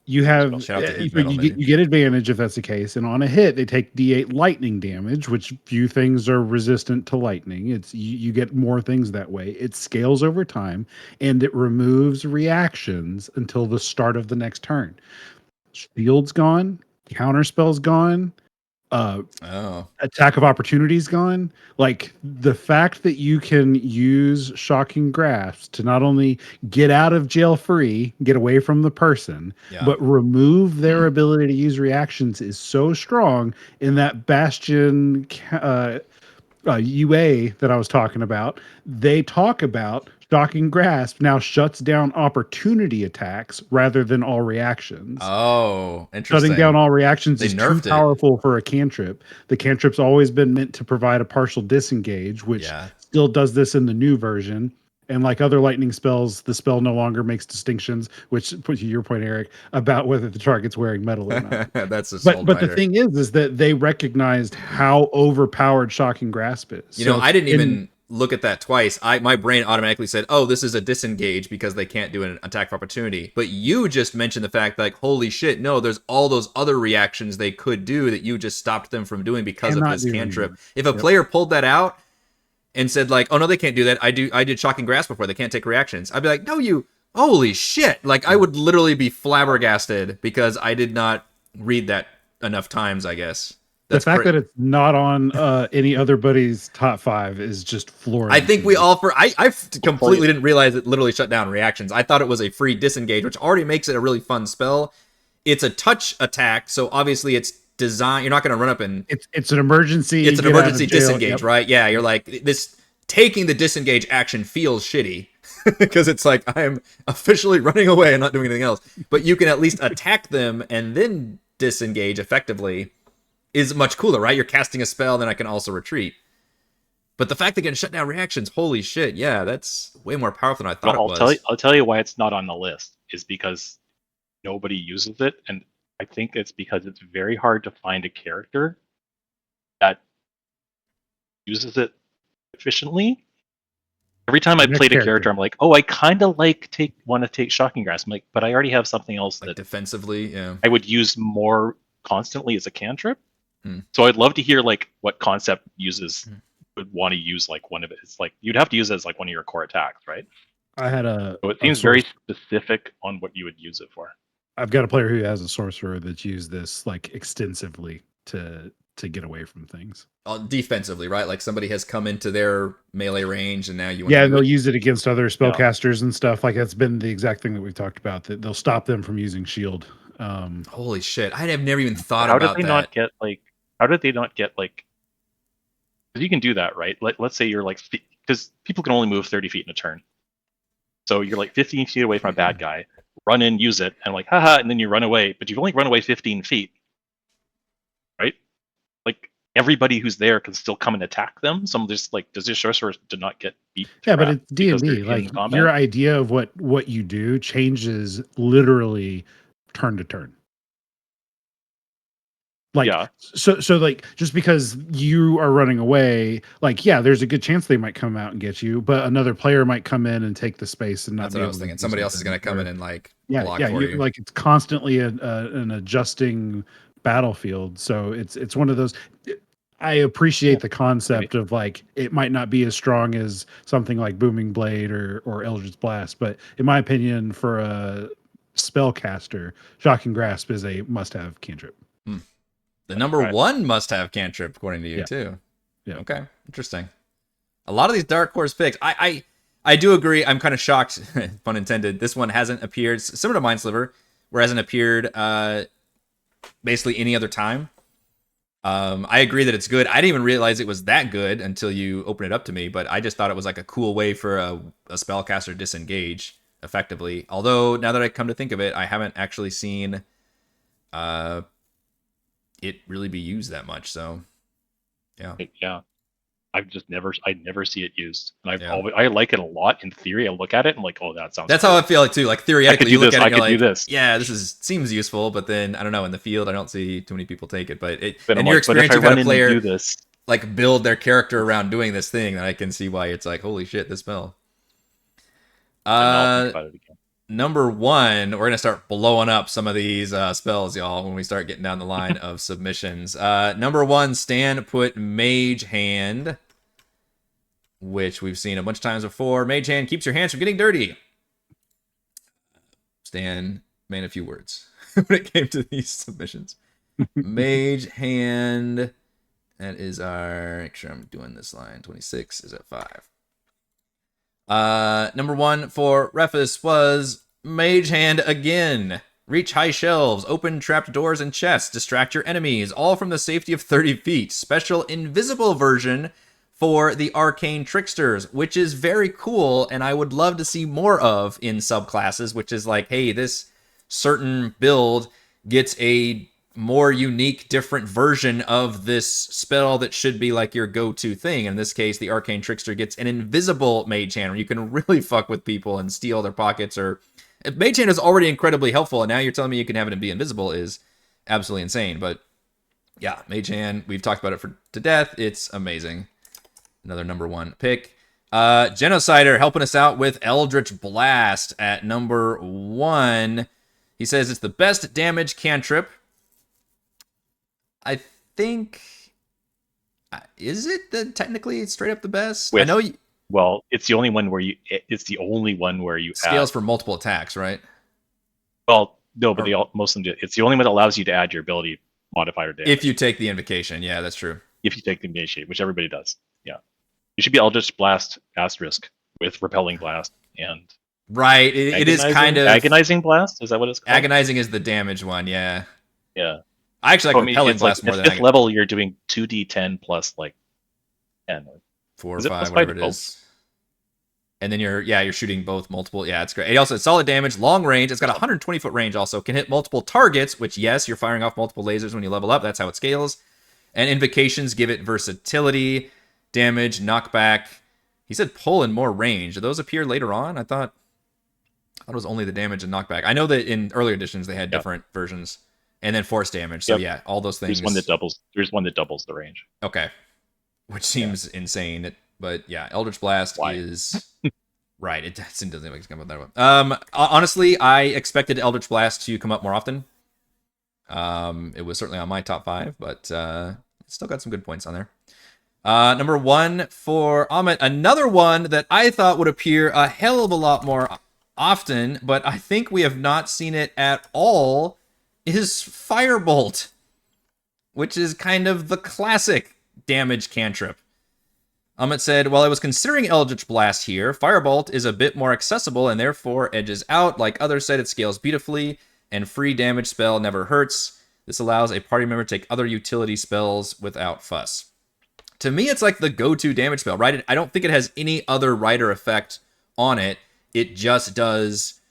You have you get advantage if that's the case, and on a hit they take D8 lightning damage, which few things are resistant to lightning. It's you get more things that way. It scales over time, and it removes reactions until the start of the next turn. Shield's gone, counterspell's gone, attack of opportunity's gone. Like, the fact that you can use Shocking Grasp to not only get out of jail free, get away from the person, but remove their ability to use reactions is so strong. In that Bastion UA that I was talking about, they talk about Shocking Grasp now shuts down opportunity attacks rather than all reactions. Oh, interesting. Shutting down all reactions They is too nerfed it. powerful for a cantrip. The cantrip's always been meant to provide a partial disengage, which Yeah. still does this in the new version. And like other lightning spells, the spell no longer makes distinctions, which puts you your point, Eric, about whether the target's wearing metal or not. That's a soul But the biter. thing is that they recognized how overpowered Shocking Grasp is. You know, I didn't even look at that twice. My brain automatically said, "Oh, this is a disengage because they can't do an attack of opportunity." But you just mentioned the fact, like, holy shit, no, there's all those other reactions they could do that you just stopped them from doing because of this cantrip. If a player pulled that out and said, like, "Oh no, they can't do that. I did Shocking Grasp before. They can't take reactions." I'd be like, "No, you, holy shit!" Like, I would literally be flabbergasted because I did not read that enough times, I guess. The fact that it's not on any other buddy's top 5 is just flooring. I think we all I completely didn't realize it literally shut down reactions. I thought it was a free disengage, which already makes it a really fun spell. It's a touch attack, so obviously it's designed. You're not going to run up and it's an emergency. It's an emergency disengage, right? Yeah, you're like, this taking the disengage action feels shitty because it's like I am officially running away and not doing anything else. But you can at least attack them and then disengage effectively. Is much cooler, right? You're casting a spell, then I can also retreat. But the fact they can shut down reactions, holy shit, yeah, that's way more powerful than I thought it was. I'll tell you why it's not on the list is because nobody uses it, and I think it's because it's very hard to find a character that uses it efficiently. Every time I played a character, I'm like, oh, I kind of want to take Shocking Grasp. I'm like, but I already have something else like that defensively, yeah, I would use more constantly as a cantrip. So I'd love to hear like what concept would want to use like one of it. It's like you'd have to use it as like one of your core attacks, right? So it seems very specific on what you would use it for. I've got a player who has a sorcerer that's used this like extensively to get away from things. Defensively, right? Like somebody has come into their melee range, and now you want and they'll use it against other spellcasters and stuff. Like that's been the exact thing that we've talked about. That they'll stop them from using shield. Holy shit! I have never even thought about that. How did they not get like? Because you can do that, right? Let's say you're like, because people can only move 30 feet in a turn. So you're like 15 feet away from a bad guy, run in, use it, and like, haha, and then you run away, but you've only run away 15 feet, right? Like everybody who's there can still come and attack them. Some just like, does your sorcerer not get beat? Yeah, but it's D&D. Like your idea of what you do changes literally turn to turn. Like, yeah. So like, just because you are running away, like, yeah, there's a good chance they might come out and get you, but another player might come in and take the space and not. That's what I was thinking. Somebody else is going to come in and like block for you. Like it's constantly an adjusting battlefield. So it's one of those. I appreciate the concept of like it might not be as strong as something like Booming Blade or Eldritch Blast, but in my opinion, for a spellcaster, Shocking Grasp is a must-have cantrip. The number one must-have cantrip, according to you, too. Yeah. Okay, interesting. A lot of these Dark Horse picks, I do agree. I'm kind of shocked, pun intended. This one hasn't appeared, similar to Mindsliver, where it hasn't appeared basically any other time. I agree that it's good. I didn't even realize it was that good until you opened it up to me, but I just thought it was like a cool way for a spellcaster to disengage effectively. Although, now that I come to think of it, I haven't actually seen it really be used that much. So yeah, I never see it used, and I like it a lot in theory. I look at it and like, oh, that's cool. How I feel like too. Like theoretically, you look at it and you're like, yeah, seems useful, but then I don't know, in the field I don't see too many people take it. But in your experience, you've had a player like build their character around doing this thing, that I can see why it's like, holy shit, this spell. Number one, we're gonna start blowing up some of these spells, y'all, when we start getting down the line of submissions. Number one, Stan put Mage Hand, which we've seen a bunch of times before. Mage Hand keeps your hands from getting dirty. Stan made a few words when it came to these submissions. Mage Hand, that is our, make sure I'm doing this line, 26 is at 5. Number one for Refus was Mage Hand again. Reach high shelves, open trapped doors and chests, distract your enemies, all from the safety of 30 feet. Special invisible version for the Arcane Tricksters, which is very cool, and I would love to see more of in subclasses, which is like, hey, this certain build gets a more unique, different version of this spell that should be like your go-to thing. In this case, the Arcane Trickster gets an invisible mage hand where you can really fuck with people and steal their pockets. Or if mage hand is already incredibly helpful, and now you're telling me you can have it be invisible is absolutely insane. But yeah, mage hand, we've talked about it to death. It's amazing. Another number 1 pick. Genocider helping us out with Eldritch Blast at number 1. He says it's the best damage cantrip. I think, is it technically straight up the best? I know well, it's the only one where you scales for multiple attacks, right? Well, no, but most of them do. It's the only one that allows you to add your ability modifier damage. If you take the invocation, yeah, that's true. If you take the invocation, which everybody does, yeah, it should be Eldritch Blast asterisk with Repelling Blast and. Right, it is kind of Agonizing Blast. Is that what it's called? Agonizing is the damage one, yeah. Yeah. I actually like Repelling Blast more than than fifth level. You're doing 2d10 plus like 10 or 4 or 5, whatever it is. And then you're shooting both multiple. Yeah, it's great. It also, it's solid damage, long range. It's got 120 foot range. Also can hit multiple targets. Which yes, you're firing off multiple lasers when you level up. That's how it scales. And invocations give it versatility, damage, knockback. He said pull and more range. Do those appear later on? I thought it was only the damage and knockback. I know that in earlier editions they had different versions. And then force damage. So yeah, all those things. There's one that doubles the range. Okay. Which seems insane. But yeah, Eldritch Blast is right. It doesn't make come up that one. Honestly, I expected Eldritch Blast to come up more often. It was certainly on my top 5, but it's still got some good points on there. Number 1 for Amit, another one that I thought would appear a hell of a lot more often, but I think we have not seen it at all, is Firebolt, which is kind of the classic damage cantrip. Amit said, while I was considering Eldritch Blast here, Firebolt is a bit more accessible and therefore edges out. Like others said, it scales beautifully, and free damage spell never hurts. This allows a party member to take other utility spells without fuss. To me, it's like the go-to damage spell, right? I don't think it has any other rider effect on it. It just does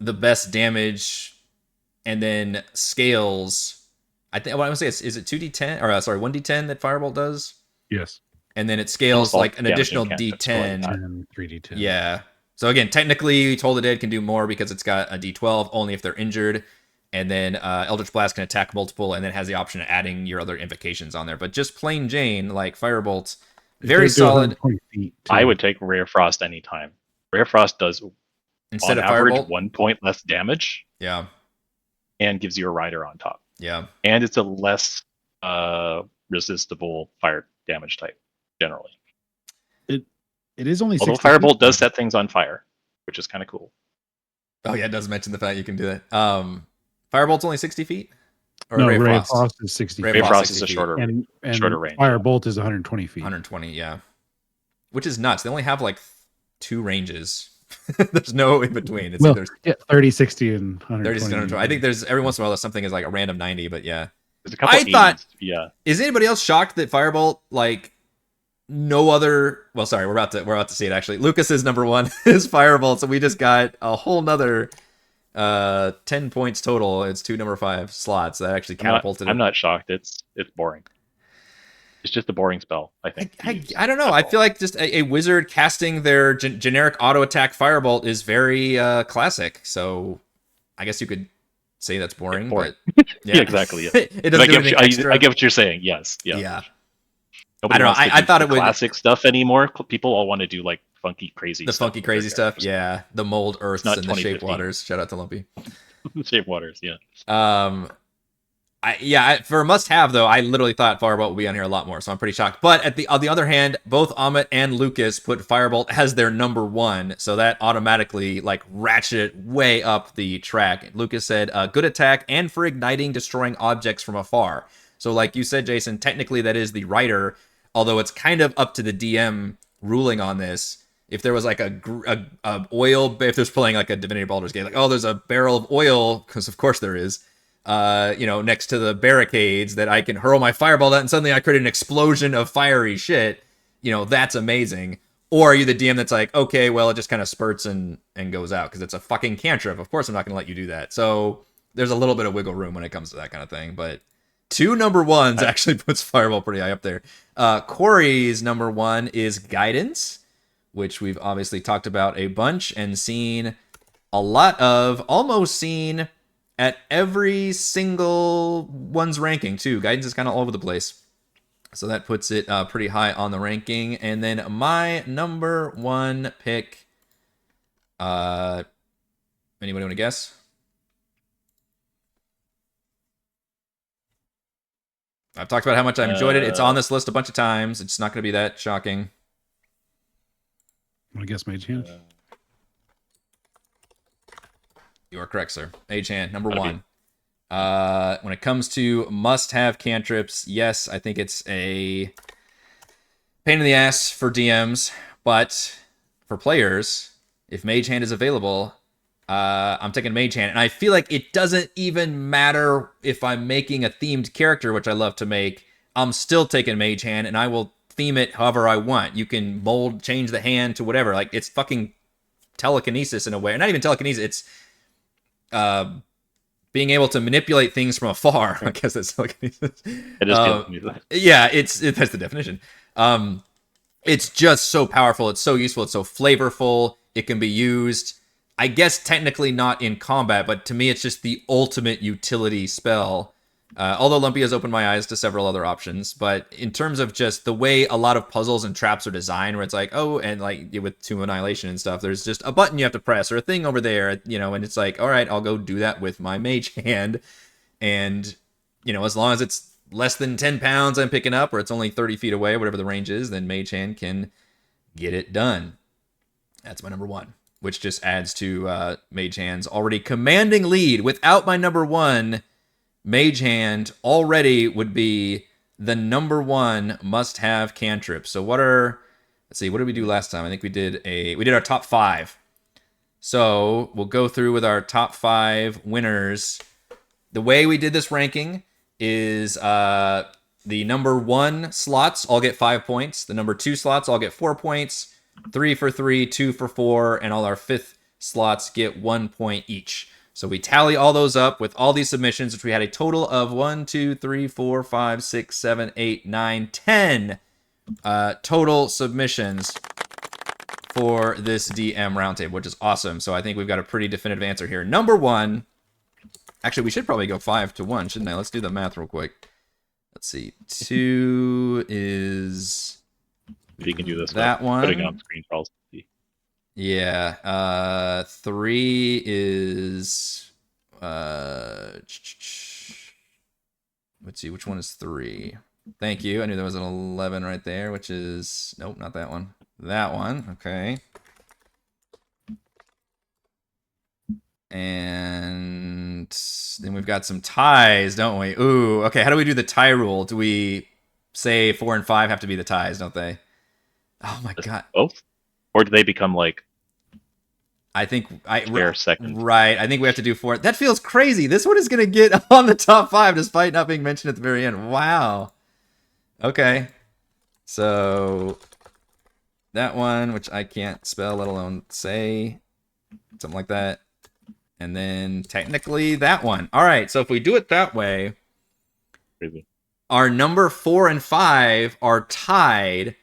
the best damage and then scales. I think what I would say is it 2d10 or 1d10 that Firebolt does? Yes. And then it scales like an additional d10. 3d10. Yeah. So again, technically Toll the Dead can do more because it's got a d12 only if they're injured. And then Eldritch Blast can attack multiple and then has the option of adding your other invocations on there. But just plain Jane, like Firebolt, very solid. I would take Rare Frost anytime. Rare Frost does instead on of average Firebolt 1 point less damage. Yeah. And gives you a rider on top. Yeah. And it's a less resistible fire damage type, generally. It is only Although 60 Firebolt feet. does set things on fire, which is kind of cool. Oh yeah, it does mention the fact you can do that. Firebolt's only 60 feet? Or No, Ray Ray Frost? Frost is 60 Ray feet. Frost is a 60 shorter And shorter range. Firebolt is 120 feet. 120, yeah. Which is nuts. They only have like 2 ranges. There's no in between. It's Well, either yeah, 30, 60, and 120. 30, 60, 120. I think there's every once in a while something is like a random 90, but yeah. There's a couple I thought 80s, yeah. Is anybody else shocked that Firebolt, like no other, well sorry, we're about to see it actually. Lucas's number 1 is Firebolt, so we just got a whole nother 10 points total. It's 2 number 5 slots that actually catapulted I'm not shocked. It's boring. It's just a boring spell, I think. I don't know. I feel like just a wizard casting their generic auto attack Firebolt is very classic. So I guess you could say that's boring. Boring. But Yeah, exactly. Yeah. It doesn't do anything extra. I get what you're saying. Yes. Yeah. Yeah. Nobody I don't know. wants to I do thought it would classic stuff anymore. People all want to do like funky, crazy. the stuff funky with their crazy stuff. characters. Yeah, the mold earths not and the shape 2015. waters. Shout out to Lumpy. Shape waters. Yeah. For a must-have though, I literally thought Firebolt would be on here a lot more, so I'm pretty shocked. But on the other hand, both Amit and Lucas put Firebolt as their number 1, so that automatically like ratcheted way up the track. Lucas said, "Good attack and for igniting, destroying objects from afar." So, like you said, Jason, technically that is the writer, although it's kind of up to the DM ruling on this. If there was like a oil, if there's playing like a Divinity Baldur's Gate, like there's a barrel of oil, because of course there is. Next to the barricades that I can hurl my fireball at, and suddenly I create an explosion of fiery shit. that's amazing. Or are you the DM that's like, okay, well, it just kind of spurts and goes out because it's a fucking cantrip. Of course, I'm not going to let you do that. So there's a little bit of wiggle room when it comes to that kind of thing. But 2 number ones actually puts Fireball pretty high up there. Corey's number 1 is Guidance, which we've obviously talked about a bunch and seen a lot of, almost seen at every single one's ranking, too. Guidance is kind of all over the place. So that puts it pretty high on the ranking. And then my number 1 pick, anybody want to guess? I've talked about how much I enjoyed it. It's on this list a bunch of times. It's not going to be that shocking. I guess Mage Hand. You are correct, sir. Mage Hand, number 1. When it comes to must-have cantrips, yes, I think it's a pain in the ass for DMs, but for players, if Mage Hand is available, I'm taking Mage Hand. And I feel like it doesn't even matter if I'm making a themed character, which I love to make. I'm still taking Mage Hand, and I will theme it however I want. You can change the hand to whatever. Like, it's fucking telekinesis in a way. Not even telekinesis, it's being able to manipulate things from afar. I guess that's telekinesis. It is telekinesis. Yeah, that's the definition. It's just so powerful. It's so useful. It's so flavorful. It can be used, I guess, technically not in combat, but to me, it's just the ultimate utility spell. Although Lumpy has opened my eyes to several other options, but in terms of just the way a lot of puzzles and traps are designed, where it's like, oh, and like with Tomb Annihilation and stuff, there's just a button you have to press or a thing over there, and it's like, all right, I'll go do that with my Mage Hand. And, as long as it's less than 10 pounds I'm picking up, or it's only 30 feet away, whatever the range is, then Mage Hand can get it done. That's my number 1, which just adds to Mage Hand's already commanding lead. Without my number 1, Mage Hand already would be the number 1 must-have cantrip. So let's see, what did we do last time? I think we did our top 5. So we'll go through with our top 5 winners. The way we did this ranking is the number 1 slots all get 5 points. The number 2 slots all get 4 points. 3 for 3, 2 for 4, and all our 5th slots get 1 point each. So we tally all those up with all these submissions, which we had a total of 1, 2, 3, 4, 5, 6, 7, 8, 9, 10 total submissions for this DM Roundtable, which is awesome. So I think we've got a pretty definitive answer here. Number 1, actually, we should probably go 5-1, shouldn't I? Let's do the math real quick. Let's see. 2 is... If you can do this, that one. Putting it on screen for all to see. Yeah, 3 is let's see, which one is 3? Thank you. I knew there was an 11 right there, which is nope, not that one. That one, okay. And then we've got some ties, don't we? Ooh, okay. How do we do the tie rule? Do we say 4 and 5 have to be the ties, don't they? Oh my god. Both? Or do they become like I think second? Right. I think we have to do 4. That feels crazy. This one is going to get on the top 5 despite not being mentioned at the very end. Wow. Okay. So that one, which I can't spell, let alone say, something like that. And then technically that one. All right. So if we do it that way, Crazy. Our number 4 and 5 are tied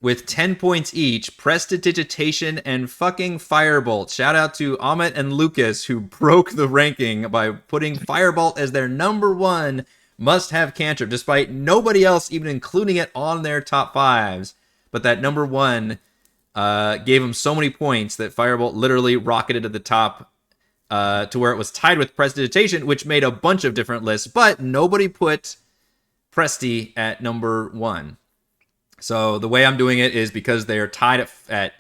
with 10 points each. Prestidigitation and fucking Firebolt. Shout out to Amit and Lucas, who broke the ranking by putting Firebolt as their number 1 must-have cantrip, despite nobody else even including it on their top 5s. But that number 1 gave them so many points that Firebolt literally rocketed to the top, to where it was tied with Prestidigitation, which made a bunch of different lists, but nobody put Presti at number 1. So the way I'm doing it is because they're tied at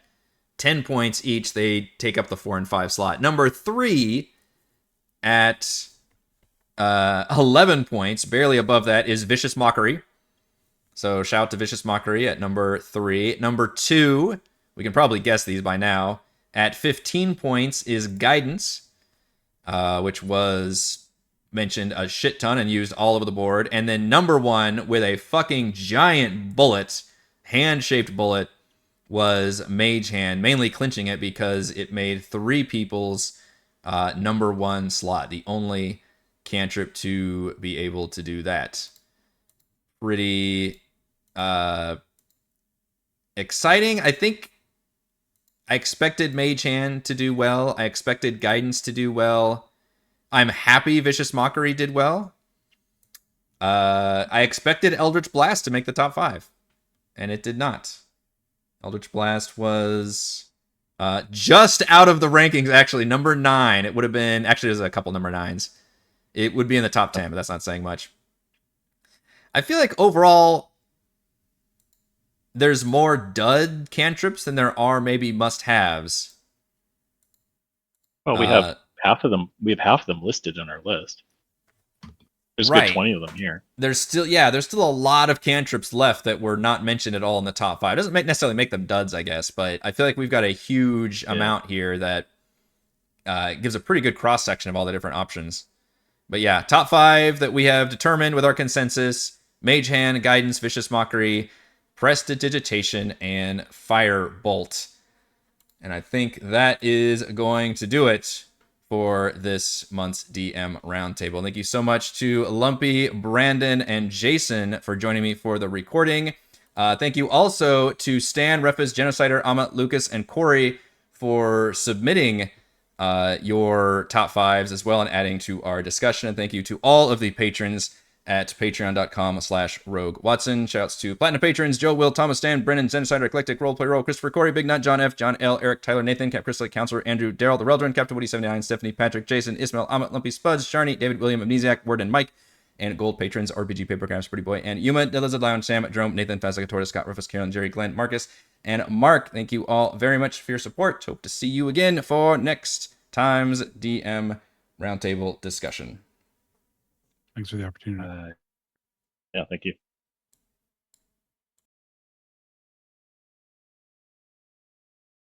10 points each, they take up the 4 and 5 slot. Number 3 at 11 points, barely above that, is Vicious Mockery. So shout out to Vicious Mockery at number 3. Number 2, we can probably guess these by now, at 15 points is Guidance, which was mentioned a shit ton and used all over the board. And then number 1 with a fucking giant bullet hand-shaped bullet was Mage Hand, mainly clinching it because it made 3 people's number 1 slot, the only cantrip to be able to do that. Pretty exciting. I think I expected Mage Hand to do well. I expected Guidance to do well. I'm happy Vicious Mockery did well. I expected Eldritch Blast to make the top 5, and it did not. Eldritch Blast was just out of the rankings, actually. Number 9. It would have been... Actually, there's a couple number 9s. It would be in the top 10, but that's not saying much. I feel like overall, there's more dud cantrips than there are maybe must-haves. Well, we have half of them. We have half of them listed on our list. There's a good 20 of them here. There's still a lot of cantrips left that were not mentioned at all in the top 5. It doesn't necessarily make them duds, I guess, but I feel like we've got a huge amount here that gives a pretty good cross-section of all the different options. But yeah, top 5 that we have determined with our consensus: Mage Hand, Guidance, Vicious Mockery, Prestidigitation, and Firebolt. And I think that is going to do it for this month's DM Roundtable. Thank you so much to Lumpy, Brandon, and Jason for joining me for the recording. Thank you also to Stan, Refus, Genocider, Amit, Lucas, and Corey for submitting your top 5s as well and adding to our discussion. And thank you to all of the patrons at patreon.com/Rogue Watson. Shouts to Platinum patrons: Joe, Will, Thomas, Stan, Brennan, Genocider, Eclectic, Roleplay Roll, Christopher, Corey, Big Nut, John F., John L., Eric, Tyler, Nathan, Cap Crystal, Counselor, Andrew, Daryl, The Reldrin, Captain Woody 79, Stephanie, Patrick, Jason, Ismail, Amit, Lumpy Spuds, Sharni, David, William, Amnesiac, Word, and Mike. And gold patrons: RPG Papergrams, Pretty Boy, and Yuma, The Lizard Lounge, Sam, Jerome, Nathan, Fazakatorta, Scott, Rufus, Carolyn, Jerry, Glenn, Marcus, and Mark. Thank you all very much for your support. Hope to see you again for next time's DM Roundtable discussion. Thanks for the opportunity. Yeah, thank you.